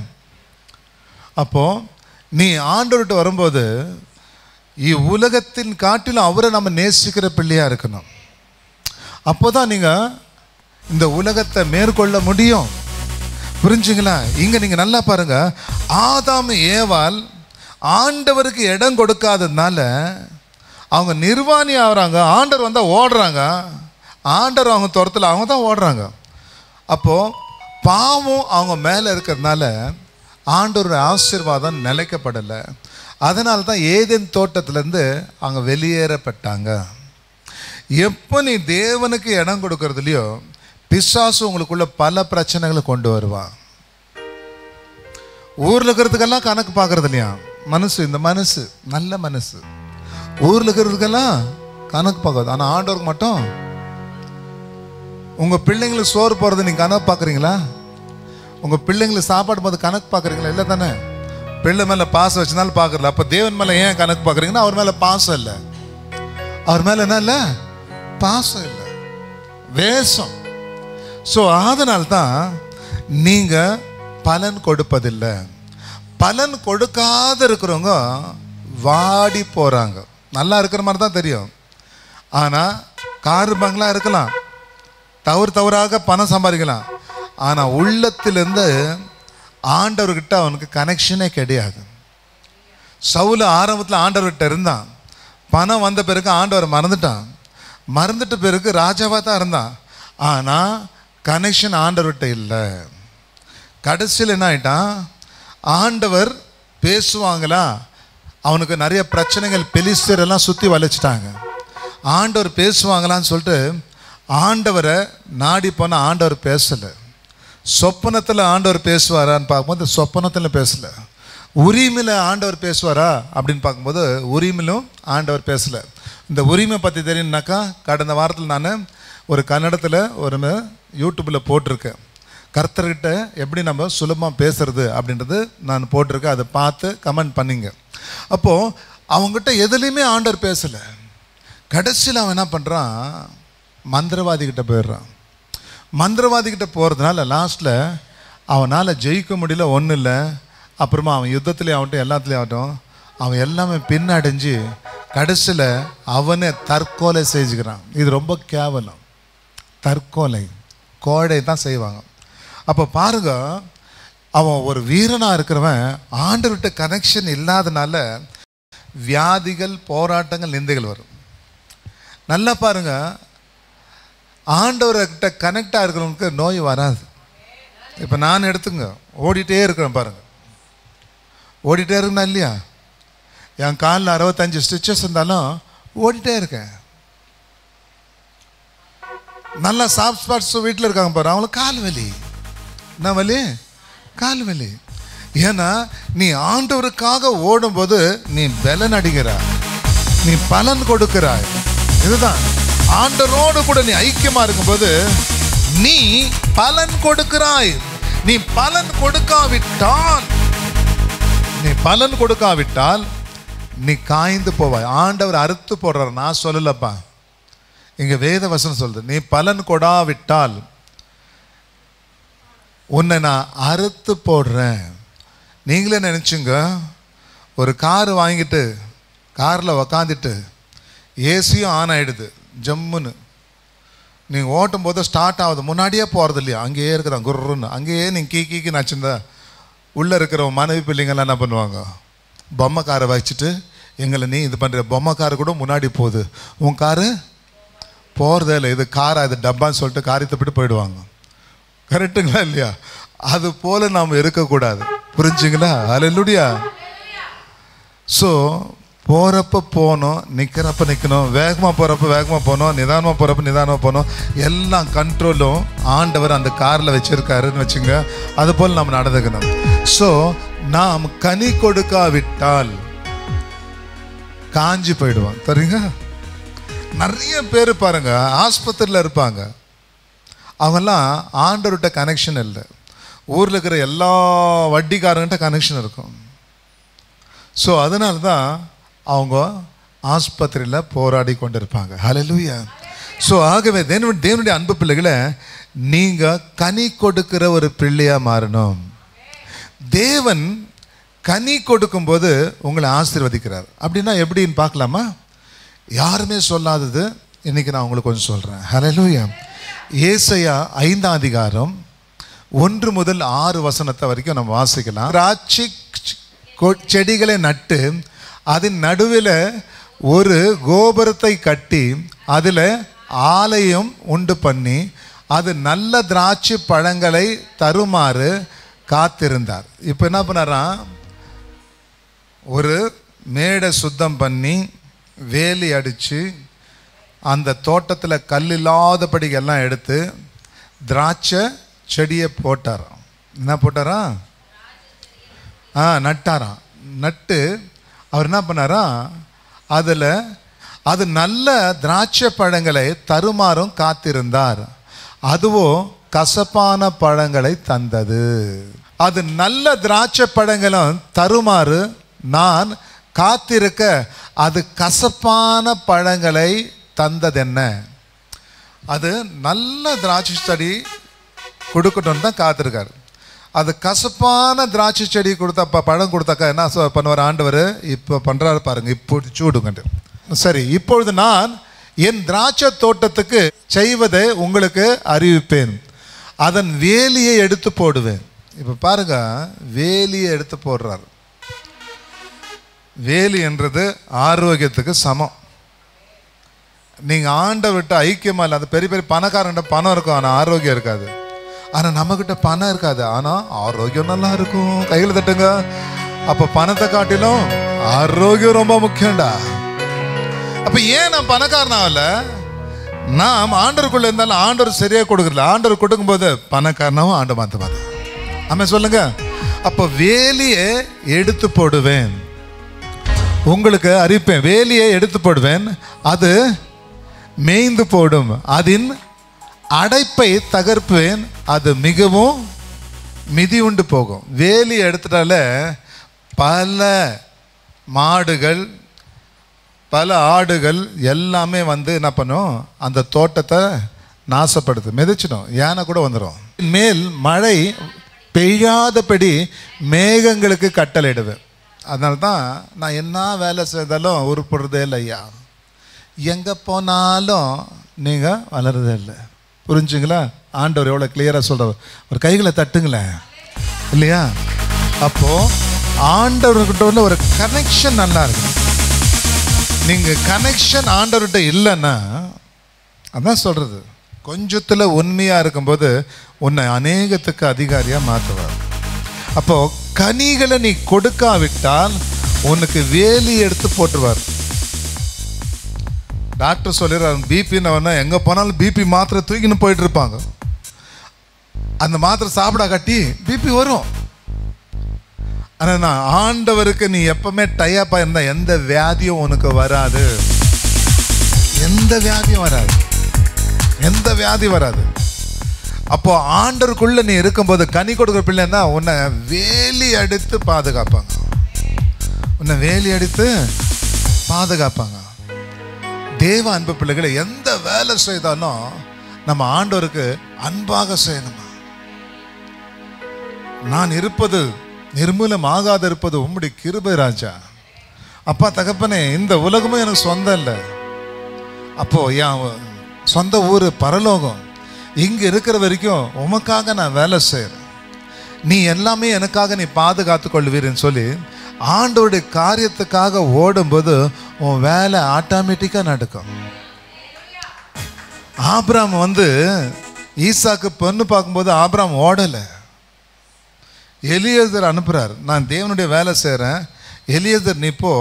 அப்போது நீ ஆண்டவர்கிட்ட வரும்போது இவ்வுலகத்தின் காட்டிலும் அவரை நம்ம நேசிக்கிற பிள்ளையாக இருக்கணும். அப்போ தான் நீங்கள் இந்த உலகத்தை மேற்கொள்ள முடியும். புரிஞ்சுங்களா? இங்கே நீங்கள் நல்லா பாருங்கள், ஆதாம் ஏவாள் ஆண்டவருக்கு இடம் கொடுக்காததுனால அவங்க நிர்வாணி ஆகிறாங்க. ஆண்டவர் வந்தால் ஓடுறாங்க, ஆண்டவர் அவங்க துரத்தில் அவங்க தான் ஓடுறாங்க. அப்போது பாவம் அவங்க மேலே இருக்கிறதுனால ஆண்டவருடைய ஆசீர்வாதம் நிலைக்கப்படலை. அதனால தான் ஏதேன் தோட்டத்திலேருந்து அவங்க வெளியேறப்பட்டாங்க. எப்போ நீ தேவனுக்கு இடம் கொடுக்கறதுலையோ பிசாசு உங்களுக்குள்ள பல பிரச்சனைகளை கொண்டு வருவான். ஊரில் இருக்கிறதுக்கெல்லாம் கணக்கு பார்க்கறது இல்லையா மனசு, இந்த மனசு நல்ல மனசு, ஊரில் இருக்கிறதுக்கெல்லாம் கணக்கு பார்க்காது. ஆனால் ஆண்டவருக்கு மட்டும். உங்கள் பிள்ளைங்களுக்கு சோறு போகிறது நீங்கள் கணக்கு பார்க்குறீங்களா? உங்கள் பிள்ளைங்களுக்கு சாப்பாடு போது கணக்கு பார்க்குறீங்களா? இல்லை தானே? பிள்ளை மேலே பாசம் வச்சுனாலும் பார்க்குறல. அப்போ தேவன் மேலே ஏன் கணக்கு பார்க்குறீங்கன்னா அவர் மேலே பாசம் இல்லை. அவர் மேலே என்ன இல்லை? பாசம் இல்லை, வேஷம். ஸோ அதனால்தான் நீங்கள் பலன் கொடுப்பதில்லை. பலன் கொடுக்காத இருக்கிறவங்க வாடி போகிறாங்க. நல்லா இருக்கிற மாதிரி தான் தெரியும். ஆனால் காரு பங்களா இருக்கலாம், தவறாக பணம் சம்பாதிக்கலாம். ஆனால் உள்ளத்திலேருந்து ஆண்டவர்கிட்ட அவனுக்கு கனெக்ஷனே கிடையாது. சவுல் ஆரம்பத்தில் ஆண்டவர்கிட்ட இருந்தான், பணம் வந்த பிறகு ஆண்டவர் மறந்துட்ட பிறகு ராஜாவாக தான் இருந்தான். ஆனால் கனெக்ஷன் ஆண்டவர்கிட்ட இல்லை. கடைசியில் என்ன ஆகிட்டான், ஆண்டவர் பேசுவாங்களா, அவனுக்கு நிறைய பிரச்சனைகள் பெலிஸ்தரெல்லாம் சுற்றி வளைச்சிட்டாங்க. ஆண்டவர் பேசுவாங்களான்னு சொல்லிட்டு ஆண்டவரை நாடி போனால் ஆண்டவர் பேசலை. சொப்பனத்தில் ஆண்டவர் பேசுவாரான்னு பார்க்கும்போது சொப்பனத்தில் பேசலை. உரிமையில் ஆண்டவர் பேசுவாரா அப்படின்னு பார்க்கும்போது உரிமையிலும் ஆண்டவர் பேசலை. இந்த உரிமை பற்றி தெரியும்னாக்கா, கடந்த வாரத்தில் நான் ஒரு கன்னடத்தில் ஒரு யூடியூப்பில் போட்டிருக்கேன். கர்த்தர்கிட்ட எப்படி நம்ம சுலபமாக பேசுறது அப்படின்றது நான் போட்டிருக்கேன். அதை பார்த்து கமெண்ட் பண்ணிங்க. அப்போது அவங்ககிட்ட எதுலேயுமே ஆண்டவர் பேசலை. கடைசியில் அவன் என்ன பண்ணுறான், மந்திரவாதிக்கிட்ட போயிடுறான். மந்திரவாதிக்கிட்ட போகிறதுனால லாஸ்ட்டில் அவனால் ஜெயிக்க முடியல, ஒன்றும் இல்லை. அப்புறமா அவன் யுத்தத்துலேயும் ஆகட்டும் எல்லாத்துலேயும் ஆகட்டும் அவன் எல்லாமே பின்னடைஞ்சு கடைசியில் அவனே தற்கொலை செஞ்சுக்கிறான். இது ரொம்ப கேவலம். தற்கொலை கோழை தான் செய்வாங்க. அப்போ பாருங்க, அவன் ஒரு வீரனாக இருக்கிறவன் ஆண்டவர்கிட்ட கனெக்ஷன் இல்லாதனால வியாதிகள், போராட்டங்கள், நிந்தைகள் வரும். நல்லா பாருங்க, ஆண்டவர்கிட்ட கனெக்டாக இருக்கிறவங்களுக்கு நோய் வராது. இப்போ நான் எடுத்துங்க, ஓடிட்டே இருக்கிறேன் பாருங்க, ஓடிட்டே இருக்குண்ணா இல்லையா? என் காலில் 65 ஸ்டிச்சஸ் இருந்தாலும் ஓடிட்டே இருக்கேன். நல்லா சாஃப்ட் ஸ்பாட்ஸ் வீட்டில் இருக்காங்க பாரு, அவங்களுக்கு கால் வலி. என்ன வலி? கால் வலி. ஏன்னா நீ ஆண்டவருக்காக ஓடும்போது நீ பலன் அடைகிறாய், நீ பலன் கொடுக்கிறாய். இதுதான் ஆண்டவரோடு கூட நீ ஐக்கியமா இருக்கும்போது நீ பலன் கொடுக்கிறாய். நீ பலன் கொடுக்காவிட்டால் நீ காய்ந்து போவாய். ஆண்டவர் அறுத்து போடுறார், நான் சொல்லலப்பா, இங்க வேத வசனம் சொல்றது. நீ பலன் கொடாவிட்டால் உன்னை நான் அறுத்து போடுறேன். நீங்களே நினைச்சுங்க, ஒரு கார் வாங்கிட்டு காரில் உக்காந்துட்டு ஏசியும் ஆன் ஆகிடுது ஜம்முன்னு, நீங்கள் ஓட்டும் போது ஸ்டார்ட் ஆகுது, முன்னாடியே போகிறது இல்லையா, அங்கேயே இருக்கிறான் குர்ருன்னு, அங்கேயே நீங்கள் கீக்கி நச்சுந்தா உள்ளே இருக்கிற மனைவி பிள்ளைங்கள்லாம் என்ன பண்ணுவாங்க, பொம்மை காரை வச்சுட்டு எங்களை நீ இது பண்ணுற, பொம்மை காரு கூட முன்னாடி போகுது, உன் காரு போகிறதே இல்லை, இது காரா இது டப்பான்னு சொல்லிட்டு காரியத்தை போட்டு போயிடுவாங்க. கரெக்டுங்களா இல்லையா? அது போல் நாம் இருக்கக்கூடாது. புரிஞ்சுங்களா? அல்லேலூயா. ஸோ போகிறப்ப போகணும், நிற்கிறப்ப நிற்கணும், வேகமாக போகிறப்ப வேகமாக போகணும், நிதானமாக போகிறப்ப நிதானமாக போகணும். எல்லாம் கண்ட்ரோலும் ஆண்டவர் அந்த காரில் வச்சுருக்காருன்னு வச்சுங்க. அதுபோல் நம்ம நடந்துக்கணும். ஸோ நாம் கனி கொடுக்காவிட்டால் காஞ்சி போயிடுவோம். சரிங்க? நிறைய பேர் பாருங்க ஆஸ்பத்திரியில் இருப்பாங்க, அவங்கெல்லாம் ஆண்டவர்கிட்ட கனெக்ஷன் இல்லை. ஊரில் இருக்கிற எல்லா வட்டிக்காரங்கிட்ட கனெக்ஷன் இருக்கும். ஸோ அதனால தான் அவங்க ஆஸ்பத்திரியில் போராடி கொண்டு இருப்பாங்க. ஹல்லேலூயா. ஸோ ஆகவே தேவனுடைய அன்பு பிள்ளைகளை, நீங்கள் கனி கொடுக்கிற ஒரு பிள்ளையாக மாறணும். தேவன் கனி கொடுக்கும்போது உங்களை ஆசீர்வதிக்கிறார். அப்படின்னா எப்படின்னு பார்க்கலாமா? யாருமே சொல்லாதது இன்னைக்கு நான் உங்களுக்கு கொஞ்சம் சொல்கிறேன். ஹல்லேலூயா. ஏசாயா 5ஆம் அதிகாரம் 1 முதல் 6 வசனத்தை வரைக்கும் நம்ம வாசிக்கலாம். திராட்சை செடிகளை நட்டு அதன் நடுவில் ஒரு கோபுரத்தை கட்டி அதில் ஆலயம் உண்டு பண்ணி அது நல்ல திராட்சை பழங்களை தருமாறு காத்திருந்தார். இப்போ என்ன பண்ணாராம், ஒரு மேடை சுத்தம் பண்ணி வேலி அடித்து அந்த தோட்டத்தில் கல் இல்லாதபடி எல்லாம் எடுத்து திராட்சை செடியை போட்டாராம். என்ன போட்டாராம்? நட்டாராம். நட்டு அவர் என்ன பண்ணாராம், அதில் அது நல்ல திராட்சை பழங்களை தருமாறும் காத்திருந்தார். அதுவோ கசப்பான பழங்களை தந்தது. அது நல்ல திராட்சை பழங்களும் தருமாறு நான் காத்திருக்க அது கசப்பான பழங்களை தந்தது என்ன? அது நல்ல திராட்சை செடி கொடுக்கட்டும் தான் காத்திருக்காரு. அது கசப்பான திராட்சை செடி கொடுத்தப்ப பழம் கொடுத்தாக்கா என்ன பண்ணுவார் ஆண்டவர்? இப்போ பண்ணுறாரு பாருங்க, இப்போ சூடுங்க. சரி, இப்பொழுது நான் என் திராட்சை தோட்டத்துக்கு செய்வதை உங்களுக்கு அறிவிப்பேன், அதன் வேலியை எடுத்து போடுவேன். இப்போ பாருங்க, வேலியை எடுத்து போடுறார். வேலி என்றது ஆரோக்கியத்துக்கு சமம். நீங்கள் ஆண்டவர்கிட்ட ஐக்கியமாக இல்லை. அந்த பெரிய பெரிய பணக்காரன்கிட்ட பணம் இருக்கும், ஆனால் ஆரோக்கியம் இருக்காது. ஆனால் நம்மக்கிட்ட பணம் இருக்காது, ஆனால் ஆரோக்கியம் நல்லா இருக்கும். கையில் தட்டுங்க. அப்போ பணத்தை காட்டிலும் ஆரோக்கியம் ரொம்ப முக்கியம்டா. அப்போ ஏன் நான் பணக்காரனாகல? நாம் ஆண்டவருக்குள்ளே இருந்தாலும் ஆண்டவர் சரியாக கொடுக்குறல. ஆண்டவர் கொடுக்கும்போது பணக்காரனாவும் ஆண்டு மாற்ற மாட்டேன். ஆமாம் சொல்லுங்க. அப்போ வேலியை எடுத்து போடுவேன், உங்களுக்கு அறிவிப்பேன். வேலியை எடுத்து போடுவேன், அது மேய்ந்து போடும். அதன் அடைப்பை தகர்ப்பேன், அது மிகவும் மிதி உண்டு போகும். வேலி எடுத்துட்டால பல மாடுகள் பல ஆடுகள் எல்லாமே வந்து என்ன பண்ணும், அந்த தோட்டத்தை நாசப்படுது, மிதிச்சிடும். யானை கூட வந்துடும். மேல் மழை பெய்யாதபடி மேகங்களுக்கு கட்டளையிடுவேன். அதனால தான் நான் என்ன வேலை செய்தாலும் உருப்படுறதே இல்லை ஐயா. எங்கே போனாலும் நீங்கள் வளருதே இல்லை. புரிஞ்சுங்களா? ஆண்டவர் எவ்வளோ கிளியராக சொல்கிறார். ஒரு கைகளை தட்டுங்களேன் இல்லையா? அப்போது ஆண்டவர்கிட்ட உள்ள ஒரு கனெக்ஷன் நல்லா இருக்கு. நீங்கள் கனெக்ஷன் ஆண்டவர்கிட்ட இல்லைன்னா, அதான் சொல்கிறது, கொஞ்சத்தில் உண்மையாக இருக்கும்போது உன்னை அநேகத்துக்கு அதிகாரியாக மாற்றுவார். அப்போது கனிகளை நீ கொடுக்காவிட்டால் உனக்கு வேலி எடுத்து போட்டுருவார். டாக்டர் சொல்லிடுறாரு, பிபின்னு எங்கே போனாலும் பிபி மாத்திரை தூக்கின்னு போயிட்டு இருப்பாங்க. அந்த மாத்திரை சாப்பிடா கட்டி பிபி வரும். ஆனால் நான் ஆண்டவருக்கு நீ எப்பவுமே டையப்பாக இருந்தால் எந்த வியாதியும் உனக்கு வராது. எந்த வியாதியும் வராது, எந்த வியாதி வராது. அப்போ ஆண்டவருக்குள்ள நீ இருக்கும்போது கனி கொடுக்குற பிள்ளைன்னா உன்னை வேலி அடித்து பாதுகாப்பாங்க. உன்னை வேலி அடித்து பாதுகாப்பாங்க. தேவ அன்பு பிள்ளைகளை எந்த வேலை செய்தாலும் நம்ம ஆண்டவருக்கு அன்பாக செய்யணுமா. நான் இருப்பது நிர்மூலமாகாத இருப்பது உம்முடைய கிருபை ராஜா. அப்பா தகப்பனே, இந்த உலகமும் எனக்கு சொந்தம் இல்லை. அப்போ என் சொந்த ஊர் பரலோகம். இங்கே இருக்கிற வரைக்கும் உமக்காக நான் வேலை செய்கிறேன். நீ எல்லாமே எனக்காக நீ பாதுகாத்து கொள்வீர்னு சொல்லி ஆண்டவருடைய காரியத்துக்காக ஓடும்போது உன் வேலை ஆட்டோமேட்டிக்காக நடக்கும். ஆபிராம் ஈசாக்கு பொண்ணு பார்க்கும்போது ஆபிராம் ஓடலை. எலியேசர் அனுப்புகிறார், நான் தேவனுடைய வேலை செய்கிறேன். எலியேசர் நீ போ,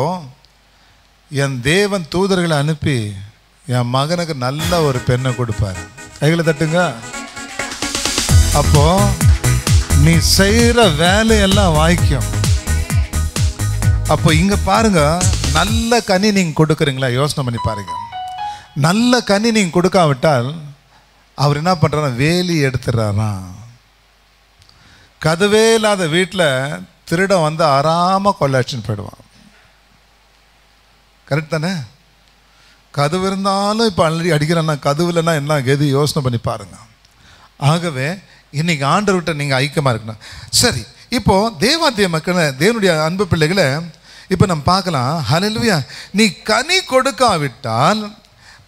என் தேவன் தூதர்களை அனுப்பி என் மகனுக்கு நல்ல ஒரு பெண்ணை கொடுப்பார். கைகளை தட்டுங்க. அப்போ நீ செய்கிற வேலையெல்லாம் வாய்க்கும். அப்போ இங்கே பாருங்க, நல்ல கனி நீங்கள் கொடுக்குறீங்களா? யோசனை பண்ணி பாருங்க. நல்ல கனி நீங்கள் கொடுக்காவிட்டால் அவர் என்ன பண்ணுறாரா? வேலி எடுத்துடுறாராம். கதவே இல்லாத வீட்டில் திருடன் ஆறாமல் கொள்ளாச்சின்னு போயிடுவான். கரெக்ட் தானே? கதவு இருந்தாலும் இப்போ அடிக்கிறான்னா கதவுலன்னா என்ன கெதி? யோசனை பண்ணி பாருங்க. ஆகவே இன்னைக்கு ஆண்டவர்கிட்ட நீங்கள் ஐக்கியமாக இருக்கணும். சரி, இப்போது தேவாத்திய மக்கள், தேவனுடைய அன்பு பிள்ளைகளை இப்போ நம்ம பார்க்கலாம். ஹல்லேலூயா. நீ கனி கொடுக்காவிட்டால்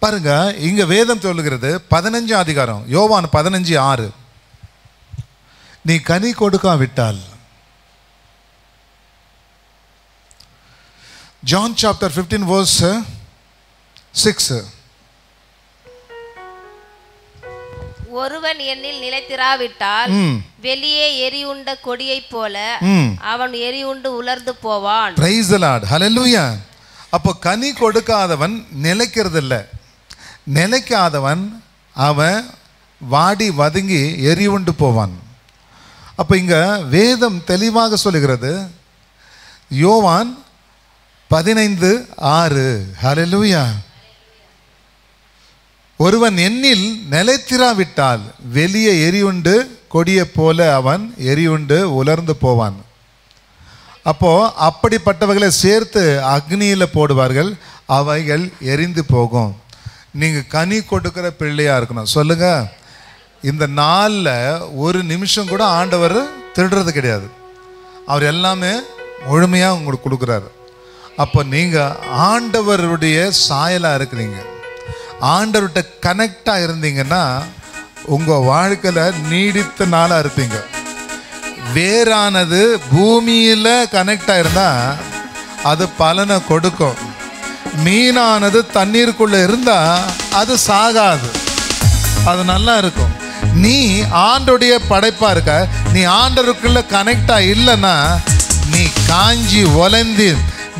பாருங்க, இங்கே வேதம் சொல்லுகிறது 15 அதிகாரம் யோவான் 15:6. நீ கனி கொடுக்காவிட்டால், John chapter 15 verse 6. ஒருவன் என்னில் நிலைத்திராவிட்டால் வெளியே எரியுண்ட கொடியைப் போல அவன் எரியுண்டு உலர்ந்து போவான். Praise the Lord. Hallelujah. அப்போ கனி கொடுக்காதவன் நிலைக்கிறது இல்லை. நிலைக்காதவன் அவன் வாடி வதங்கி எரியுண்டு போவான். அப்போ இங்கே வேதம் தெளிவாக சொல்லுகிறது. யோவான் 15:6. ஹல்லேலூயா. ஒருவன் என்னில் நிலைத்திராவிட்டால் வெளியே எரியுண்டு கொடியை போல அவன் எரியுண்டு உலர்ந்து போவான். அப்போ அப்படிப்பட்டவர்களை சேர்த்து அக்னியில் போடுவார்கள், அவைகள் எரிந்து போகும். நீங்கள் கனி கொடுக்குற பிள்ளையாக இருக்கணும். சொல்லுங்க, இந்த நாளில் ஒரு நிமிஷம் கூட ஆண்டவர் திருடுறது கிடையாது. அவர் எல்லாமே முழுமையாக உங்களுக்கு கொடுக்குறாரு. அப்போ நீங்கள் ஆண்டவருடைய சாயலாக இருக்கிறீங்க. ஆண்டவர்கிட்ட கனெக்டாக இருந்தீங்கன்னா உங்கள் வாழ்க்கையில் நீடித்த நாளாக இருப்பீங்க. வேறானது பூமியில் கனெக்டாக இருந்தால் அது பலனை கொடுக்கும். மீனானது தண்ணீருக்குள்ளே இருந்தால் அது சாகாது, அது நல்லா இருக்கும். நீ ஆண்டோடைய படைப்பாக இருக்க, நீ ஆண்டவருக்குள்ள கனெக்டாக இல்லைன்னா நீ காஞ்சி ஒலந்தி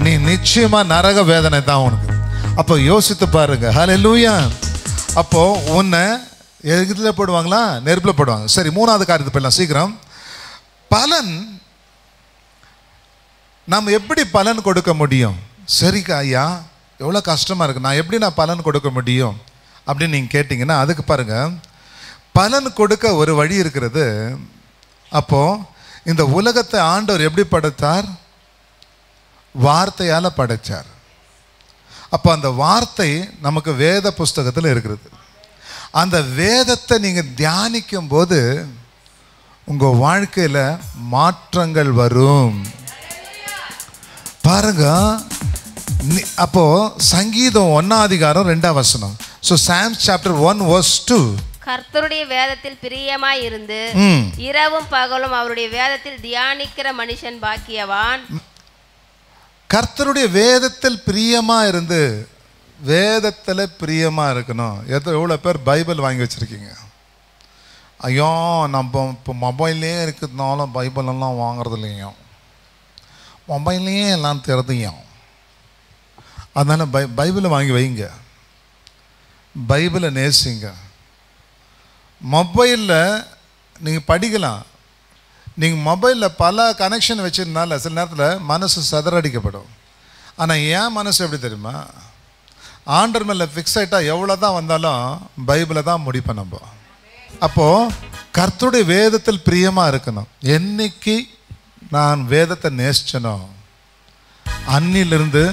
நீ நிச்சயமாக நரக வேதனை தான் உனக்கு. அப்போ யோசித்து பாருங்க. ஹல்லேலூயா. அப்போ உன்னை எதில் போடுவாங்களா? நெருப்பில் போடுவாங்க. சரி, மூணாவது காரியத்தை போயிடலாம் சீக்கிரம். பலன், நம்ம எப்படி பலன் கொடுக்க முடியும்? சரிக்கா ஐயா, எவ்வளோ கஷ்டமாக இருக்குது, நான் எப்படி பலன் கொடுக்க முடியும் அப்படின்னு நீங்கள் கேட்டிங்கன்னா அதுக்கு பாருங்கள், பலன் கொடுக்க ஒரு வழி இருக்கிறது. அப்போது இந்த உலகத்தை ஆண்டவர் எப்படி படைத்தார்? வார்த்தையால் படைத்தார். அப்போ அந்த வார்த்தை நமக்கு வேத புஸ்தகத்தில் இருக்கிறது. அந்த வேதத்தை நீங்கள் தியானிக்கும் போது உங்கள் வாழ்க்கையில் மாற்றங்கள் வரும். பாருங்க, அப்போ சங்கீதம் 1:2. So Psalms chapter 1:2. கர்த்தருடைய வேதத்தில் பிரியமாய் இருந்து இரவும் பகலும் அவருடைய வேதத்தில் தியானிக்கிற மனுஷன் பாக்கியவான். கர்த்தருடைய வேதத்தில் பிரியமாக இருந்து வேதத்தில் பிரியமாக இருக்கணும். எவ்வளோ பேர் பைபிள் வாங்கி வச்சுருக்கீங்க? ஐயோ நம்ம இப்போ மொபைல்லே இருக்கிறதுனால பைபிளெல்லாம் வாங்குறது இல்லையோ, மொபைல்லையே எல்லாம் தெரியும். அதனால் பைபிளை வாங்கி வைங்க, பைபிளை நேசிங்க. மொபைலில் நீங்கள் படிக்கலாம். நீங்கள் மொபைலில் பல கனெக்ஷன் வச்சுருந்தால சில நேரத்தில் மனசு சதறடிக்கப்படும். ஆனால் ஏன் மனசு எப்படி தெரியுமா? ஆண்டர் மேலே ஃபிக்ஸ் ஆகிட்டா எவ்வளோ தான் வந்தாலும் பைபிளை தான் முடிப்பேன் நம்ம. அப்போது கர்த்தருடைய வேதத்தில் பிரியமாக இருக்கணும். என்னைக்கு நான் வேதத்தை நேசிச்சனோ அன்னிலிருந்து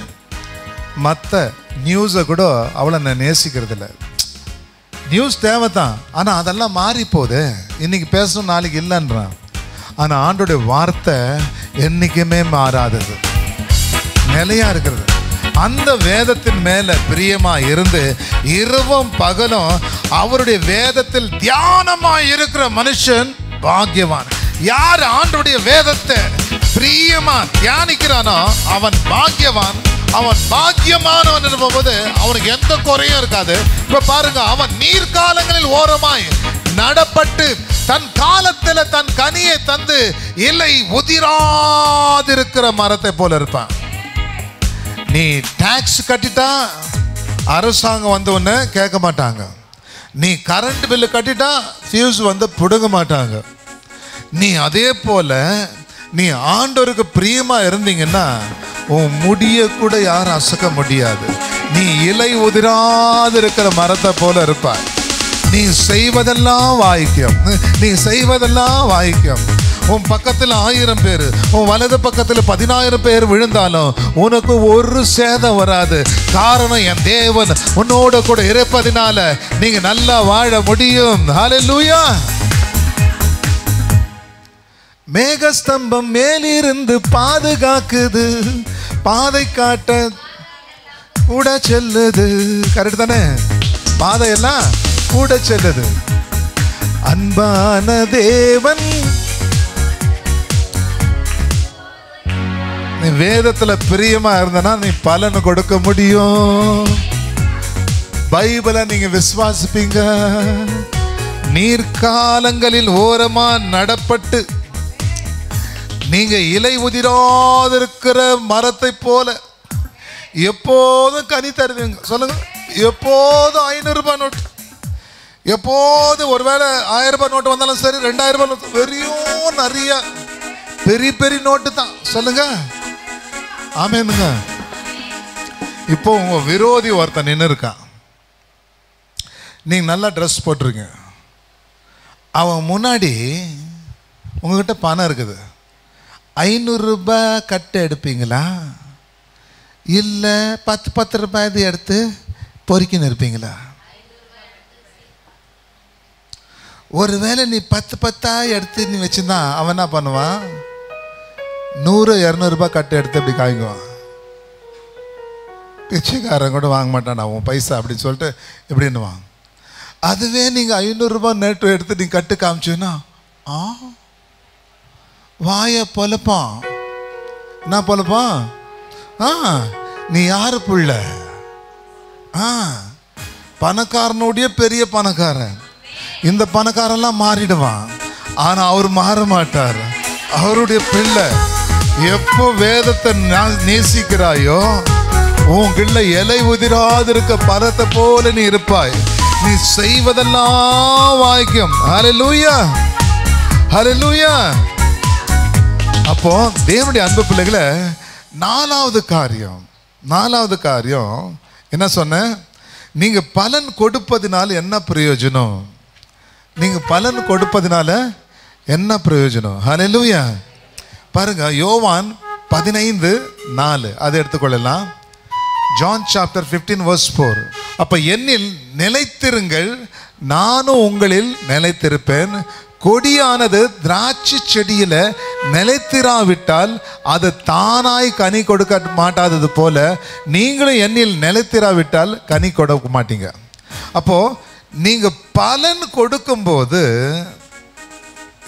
மற்ற நியூஸை கூட அவ்வளோ நான் நேசிக்கிறதில்ல. நியூஸ் தேவை தான், ஆனால் அதெல்லாம் மாறி போகுது. இன்றைக்கி பேசணும் நாளைக்கு இல்லைன்றான். ஆனால் ஆண்டோடைய வார்த்தை என்றைக்குமே மாறாதது, நிலையாக இருக்கிறது. அந்த வேதத்தின் மேலே பிரியமாக இருந்து இரவும் பகலும் அவருடைய வேதத்தில் தியானமாக இருக்கிற மனுஷன் பாக்கியவான். யார் ஆண்டோடைய வேதத்தை பிரியமா தியானிக்கிறானோ அவன் பாக்கியவான். அவன் பாக்கியமானவன் என்பது அவனுக்கு எந்த குறையும் இருக்காது. இப்ப பாருங்க, அவன் நீர்காலங்களில் ஓரமாய் நடப்பட்டு தன் காலத்தில் தன் கனியை தந்து இலை உதிராதிருக்கிற மரத்தை போல இருப்பான். நீ டாக்ஸ் கட்டிட்டா அரசாங்கம் வந்து ஒன்று கேட்க மாட்டாங்க. நீ கரண்ட் பில்லு கட்டிட்டா ஃபியூஸ் வந்து பிடுங்க மாட்டாங்க. நீ அதே போல நீ ஆண்டவருக்கு பிரியமா இருந்தீங்கன்னா உன் முடிய கூட யாரும் அசைக்க முடியாது. நீ இலை உதிராது இருக்கிற மரத்தை போல இருப்பாய். நீ செய்வதெல்லாம் வாய்க்கும், நீ செய்வதெல்லாம் வாய்க்கும். உன் பக்கத்தில் 1000 பேர், உன் வலது பக்கத்தில் 10,000 பேர் விழுந்தாலும் உனக்கு ஒரு சேதம் வராது. காரணம், என் தேவன் உன்னோட கூட இருப்பதினால நீங்க நல்லா வாழ முடியும். ஹல்லேலூயா. மேகஸ்தம்பம் மேலிருந்து பாதுகாக்குது, பாதை காட்ட கூட செல்லுது. கரெக்ட் தானே? பாதையெல்லாம் கூட செல்லுது. அன்பான தேவன், நீ வேதத்துல பிரியமா இருந்தனா நீ பலன் கொடுக்க முடியும். பைபிளை நீங்க விசுவாசிப்பீங்க. நீர்காலங்களில் ஓரமா நடப்பட்டு நீங்க இலை உதிராதிருக்கிற மரத்தை போல எப்போதும் கனி தருவீங்க. சொல்லுங்க, எப்போதும் 500 ரூபாய் நோட்டு, எப்போது ஒருவேளை 1000 ரூபாய் நோட்டு வந்தாலும் சரி, 2000 ரூபாய் நோட்டு, வெறியும் நிறைய பெரிய பெரிய நோட்டு தான். சொல்லுங்க ஆமேனுங்க. இப்போ உங்க விரோதி ஒருத்தன் நின்று இருக்கான். நீங்க நல்லா ட்ரெஸ் போட்டிருங்க. அவன் முன்னாடி உங்ககிட்ட பணம் இருக்குது. 500 ரூபாய் கட்டு எடுப்பீங்களா, இல்லை 10 ரூபாய் இது எடுத்து பொறுக்கின்னு இருப்பீங்களா? ஒருவேளை நீ 10 எடுத்து நீ வச்சுருந்தா அவன் என்ன பண்ணுவான்? 100-200 ரூபாய் கட்டு எடுத்து அப்படி காய்க்குவான். பிச்சைக்காரன் கூட வாங்க மாட்டான் அவன் பைசா அப்படின்னு சொல்லிட்டு எப்படின்னுவான். அதுவே நீங்கள் 500 ரூபாய் நோட்டு எடுத்து நீ கட்டு காமிச்சுன்னா வாய பொலப்பான். என்ன பொலப்பான்? நீ யாரு புள்ள? பணக்காரனுடைய பெரிய பணக்காரன். இந்த பணக்காரெல்லாம் மாறிடுவான், ஆனா அவர் மாற மாட்டார். அவருடைய பிள்ளை. எப்போ வேதத்தை நேசிக்கிறாயோ உங்கிட்ட இலை உதிராது இருக்க பரத்தை போல நீ இருப்பாய். நீ செய்வதெல்லாம் வாய்க்கும். ஹல்லேலூயா, ஹல்லேலூயா. அப்போ தேவனுடைய அன்பு பிள்ளைகளை, நாலாவது காரியம் என்ன சொன்ன? நீங்க பலன் கொடுப்பதினால என்ன பிரயோஜனம்? நீங்க பலன் கொடுப்பதினால என்ன பிரயோஜனம்? ஹல்லேலூயா. பாருங்க, யோவான் 15:4 அதை எடுத்துக்கொள்ளலாம். John chapter 15 verse 4. அப்ப என்னில் நிலைத்திருங்கள், நானும் உங்களில் நிலைத்திருப்பேன். கொடியானது திராட்சை செடியில நிலைத்திராவிட்டால் அது தானாய் கனி கொடுக்க மாட்டாதது போல நீங்களும் என்னில் நிலைத்திராவிட்டால் கனி கொடுக்க மாட்டீங்க. அப்போ நீங்க பலன் கொடுக்கும்போது,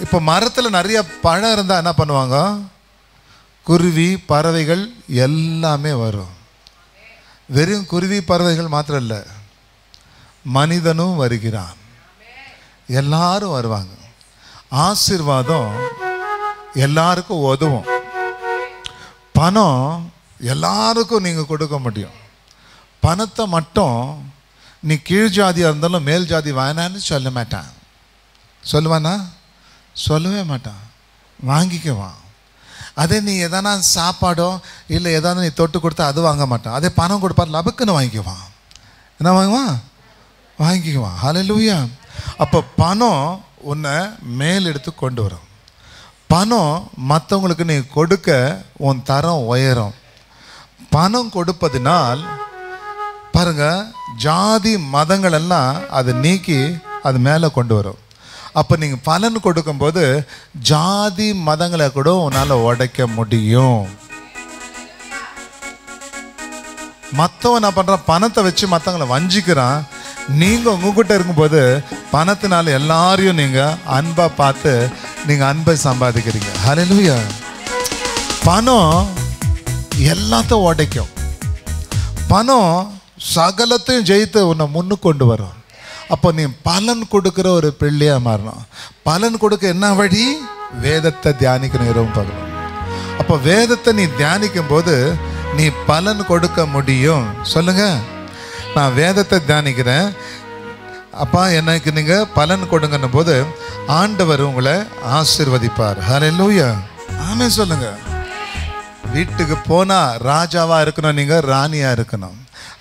இப்போ மரத்தில் நிறைய பழம் இருந்தால் என்ன பண்ணுவாங்க? குருவி பறவைகள் எல்லாமே வரும். வெறும் குருவி பறவைகள் மாத்திரம் இல்லை, மனிதனும் வருகிறான். எல்லாரும் வருவாங்க. ஆசீர்வாதம் எல்லாருக்கும் உதவும். பணம் எல்லாருக்கும் நீங்கள் கொடுக்க முடியும். பணத்தை மட்டும் நீ கீழ் ஜாதியாக இருந்தாலும் மேல் ஜாதி வேணான்னு சொல்ல மாட்டான். சொல்லுவானா? சொல்லவே மாட்டான். வாங்கிக்குவான். அதே நீ எதனா சாப்பாடோ இல்லை எதாவது நீ தொட்டு கொடுத்தா அது வாங்க மாட்டான். அதே பணம் கொடுப்பார், லபக்குன்னு வாங்கிக்குவான். என்ன வாங்குவான்? வாங்கிக்குவான். ஹல்லேலூயா. அப்போ பணம் உன்னை மேல் எடுத்து கொண்டு வரும். பணம் மற்றவங்களுக்கு நீ கொடுக்க உன் தரம் உயரும். பணம் கொடுப்பதினால் பாருங்க, ஜாதி மதங்கள் எல்லாம் அதை நீக்கி அது மேலே கொண்டு வரும். அப்போ நீங்கள் பலன் கொடுக்கும்போது ஜாதி மதங்களை கூட உன்னால் உடைக்க முடியும். மற்றவன் என்ன பண்ணுறான்? பணத்தை வச்சு மற்றவங்களை வஞ்சிக்கிறான். நீங்கள் உங்ககிட்ட இருக்கும்போது பணத்தினால எல்லாரையும் நீங்கள் அன்பாக பார்த்து நீங்கள் அன்பை சம்பாதிக்கிறீங்க. ஹல்லேலூயா. பணம் எல்லாத்தையும் உடைக்கும். பணம் சகலத்தையும் ஜெயித்து உன்னை முன்னுக்கு கொண்டு வரும். அப்போ நீ பலன் கொடுக்குற ஒரு பிள்ளையாக மாறணும். பலன் கொடுக்க என்ன வழி? வேதத்தை தியானிக்கணும் இரவும் பகலும். அப்போ வேதத்தை நீ தியானிக்கும் போது நீ பலன் கொடுக்க முடியும். சொல்லுங்க, நான் வேதத்தை தியானிக்கிறேன் அப்பா, எனக்கு நீங்கள் பலன் கொடுங்கன்னும் போது ஆண்டவர் உங்களை ஆசீர்வதிப்பார். ஹல்லேலூயா. ஆமென் சொல்லுங்க. வீட்டுக்கு போனால் ராஜாவாக இருக்கணும், நீங்கள் ராணியாக இருக்கணும்.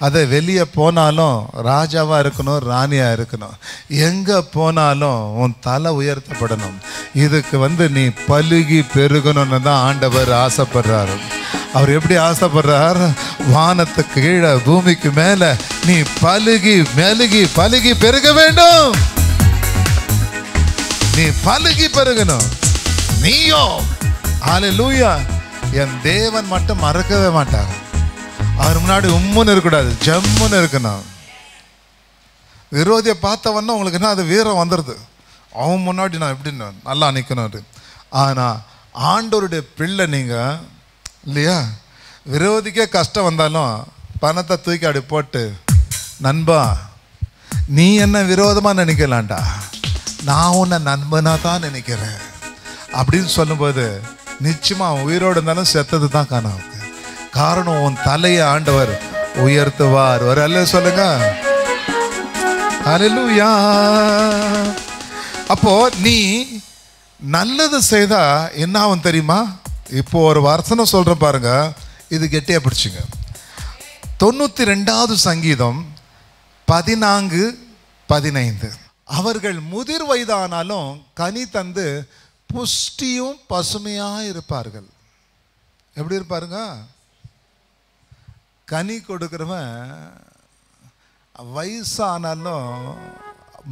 அதை வெளியே போனாலும் ராஜாவாக இருக்கணும், ராணியாக இருக்கணும். எங்கே போனாலும் உன் தலை உயர்த்தப்படணும். இதுக்கு நீ பலுகி பெருகணும்னு தான் ஆண்டவர் ஆசைப்படுறாரு. அவர் எப்படி ஆசைப்படுறார்? வானத்துக்கு கீழே பூமிக்கு மேலே நீ பலுகி மெலுகி பலுகி பெருக வேண்டும். நீ பலுகி பெருகணும். நீயோ ஹல்லேலூயா. என் தேவன் மட்டும் மறக்கவே மாட்டாங்க. அவர் முன்னாடி உம்முன்னு இருக்கக்கூடாது, ஜம்முன்னு இருக்கணும். விரோதியை பார்த்தவன்னா உங்களுக்கு என்ன, அது வீரம் வந்துடுது. அவன் முன்னாடி நான் எப்படி நல்லா நிற்கணும். ஆனால் ஆண்டவருடைய பிள்ளை நீங்கள் இல்லையா? விரோதிக்கே கஷ்டம் வந்தாலும் பணத்தை தூக்கி அப்படி போட்டு, நண்பா நீ என்ன விரோதமாக நினைக்கலாண்டா, நான் உன்னை நண்பனாக தான் நினைக்கிறேன் அப்படின்னு சொல்லும்போது நிச்சயமாக அவன் உயிரோடு இருந்தாலும் செத்தது தான் காணும். காரணம் உன் தலையை ஆண்டவர் உயர்த்துவார். ஒரு அல்ல சொல்லுங்க. ஹல்லேலூயா. அப்போ நீ நல்லது செய்தா என்ன ஆகும் தெரியுமா? இப்போ ஒரு வசனம் சொல்றேன் பாருங்க, இது கெட்டியா பிடிச்சுங்க. 92வது சங்கீதம் 14:15. அவர்கள் முதிர் வயதானாலும் கனி தந்து புஷ்டியும் பசுமையா இருப்பார்கள். எப்படி இருப்பாருங்க? கனி கொடுக்குறவன் வயசானாலும்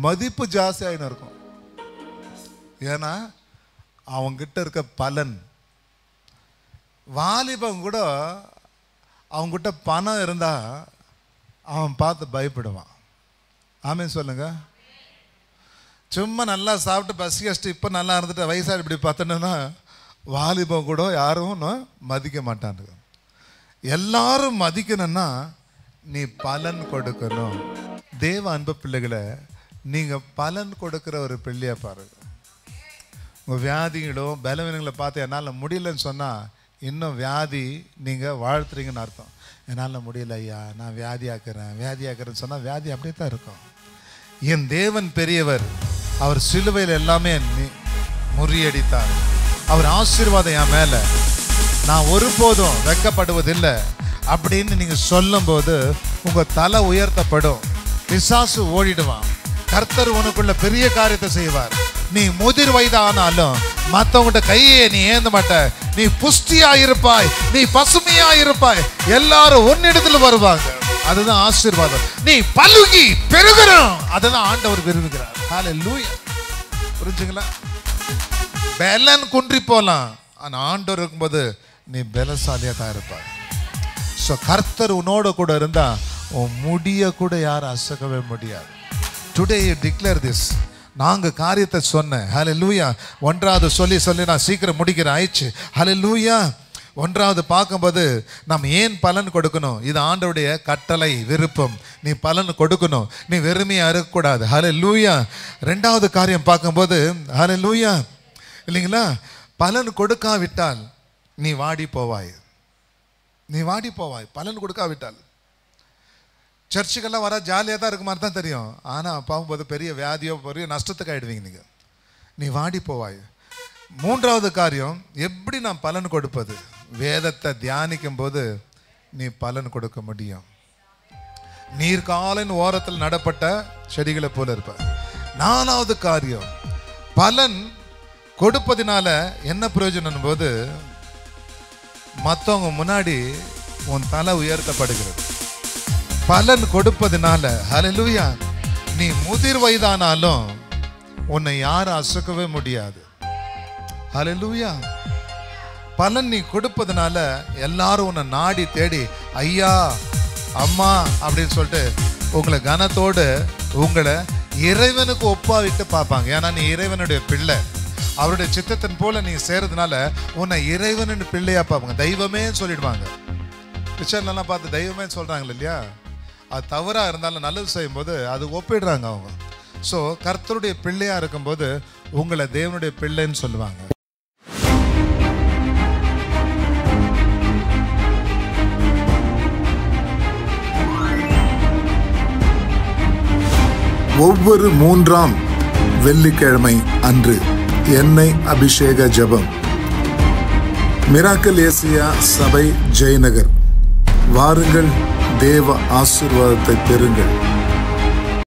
மதிப்பு ஜாஸ்தியாகின்னு இருக்கும். ஏன்னா அவங்கிட்ட இருக்க பலன். வாலிபன் கூட அவங்ககிட்ட பணம் இருந்தால் அவன் பார்த்து பயப்படுவான். ஆமென் சொல்லுங்க. சும்மா நல்லா சாப்பிட்டு பசி கஷ்டம் இப்போ நல்லா இருந்துட்டு வயசாக இப்படி பார்த்தோன்னா வாலிபம் கூட யாரும் மதிக்க மாட்டானுங்க. எல்லாரும் மதிக்கணும்னா நீ பலன் கொடுக்கணும். தேவ அன்பு பிள்ளைகளை நீங்கள் பலன் கொடுக்குற ஒரு பிள்ளையை பாருங்க. உங்கள் வியாதிகளும் பலவீனங்களை பார்த்து என்னால் முடியலன்னு சொன்னால் இன்னும் வியாதி நீங்கள் வாழ்த்துறீங்கன்னு அர்த்தம். என்னால் முடியல ஐயா, நான் வியாதியாக்குறேன்னு சொன்னால் வியாதி அப்படியே தான் இருக்கும். என் தேவன் பெரியவர். அவர் சிலுவையில் எல்லாமே முறியடித்தார். அவர் ஆசீர்வாதம் என் மேலே, நான் ஒருபோதும் வெட்கப்படுவதில்லை அப்படின்னு நீங்கள் சொல்லும்போது உங்கள் தலை உயர்த்தப்படும். பிசாசு ஓடிடுவான். கர்த்தர் உனக்குள்ள பெரிய காரியத்தை செய்வார். நீ முதிர் வயதானாலும் மற்றவங்கிட்ட கையை நீ ஏந்த மாட்ட. நீ புஷ்டியா இருப்பாய், நீ பசுமையா இருப்பாய். எல்லாரும் உன்னிடத்துல வருவாங்க. அதுதான் ஆசீர்வாதம். நீ பலுகி பெருகணும். அதுதான் ஆண்டவர் விரும்புகிறார். ஹல்லேலூயா. புரிஞ்சுங்களா? பலன் குன்றி போலாம், ஆனா ஆண்டவர் இருக்கும்போது நீ பலசாலியா தான் இருப்பாய். ஸோ கர்த்தர் உன்னோட கூட இருந்தா உன் முடிய கூட யாரும் அசைக்கவே முடியாது. Today you declare this. நாங்கள் காரியத்தை சொன்னேன். ஹல்லேலூயா. ஒன்றாவது சொல்லி நான் சீக்கிரம் முடிக்கிறேன். ஆயிடுச்சு. ஹல்லேலூயா. ஒன்றாவது பார்க்கும்போது நாம் ஏன் பலன் கொடுக்கணும்? இது ஆண்டவருடைய கட்டளை, விருப்பம். நீ பலன் கொடுக்கணும், நீ வெறுமையாக இருக்கக்கூடாது. ஹல்லேலூயா. ரெண்டாவது காரியம் பார்க்கும்போது ஹல்லேலூயா இல்லைங்களா, பலன் கொடுக்காவிட்டால் நீ வாடி போவாய். நீ வாடி போவாய் பலன் கொடுக்காவிட்டால். சர்ச்சுக்கெல்லாம் வர ஜாலியாக தான் இருக்க மாதிரி தான் தெரியும், ஆனால் பார்க்கும்போது பெரிய வியாதியோ பெரிய நஷ்டத்துக்கு ஆகிடுவீங்க நீங்கள். நீ வாடி போவாய். மூன்றாவது காரியம், எப்படி நாம் பலன் கொடுப்பது? வேதத்தை தியானிக்கும் போது நீ பலன் கொடுக்க முடியும். நீர்காலின் ஓரத்தில் நடப்பட்ட செடிகளை போல இருப்ப. நாலாவது காரியம், பலன் கொடுப்பதினால என்ன பிரயோஜனம் போது மற்றவங்க முன்னாடி உன் தலை உயர்த்தப்படுகிறது. பலன் கொடுப்பதினால ஹல்லேலூயா, நீ முதிர் வயதானாலும் உன்னை யாரும் அசைக்கவே முடியாது. ஹல்லேலூயா. பலன் நீ கொடுப்பதனால எல்லாரும் உன்னை நாடி தேடி ஐயா அம்மா அப்படின்னு சொல்லிட்டு உங்களை கனத்தோடு உங்களை இறைவனுக்கு ஒப்பாவிட்டு பார்ப்பாங்க. ஏன்னா நீ இறைவனுடைய பிள்ளை, அவருடைய சித்தத்தின் போல நீ சேர்றதுனால உன்னை இறைவனின் பிள்ளையா பார்ப்பாங்க. தெய்வமே சொல்லிடுவாங்க. பிக்சர்லாம் பார்த்து தெய்வமே சொல்றாங்க இல்லையா, அது தவறாக இருந்தாலும் நல்லது செய்யும்போது அது ஒப்பிடுறாங்க அவங்க. ஸோ கர்த்தருடைய பிள்ளையா இருக்கும்போது உங்களை தேவனுடைய பிள்ளைன்னு சொல்லுவாங்க. ஒவ்வொரு 3ஆம் வெள்ளிக்கிழமை அன்று எண்ணெய் அபிஷேக ஜெபம். மிராக்கிள் ஏசியா சபை, ஜெயநகர். வாருங்கள், தேவ ஆசீர்வாதத்தை பெறுங்கள்.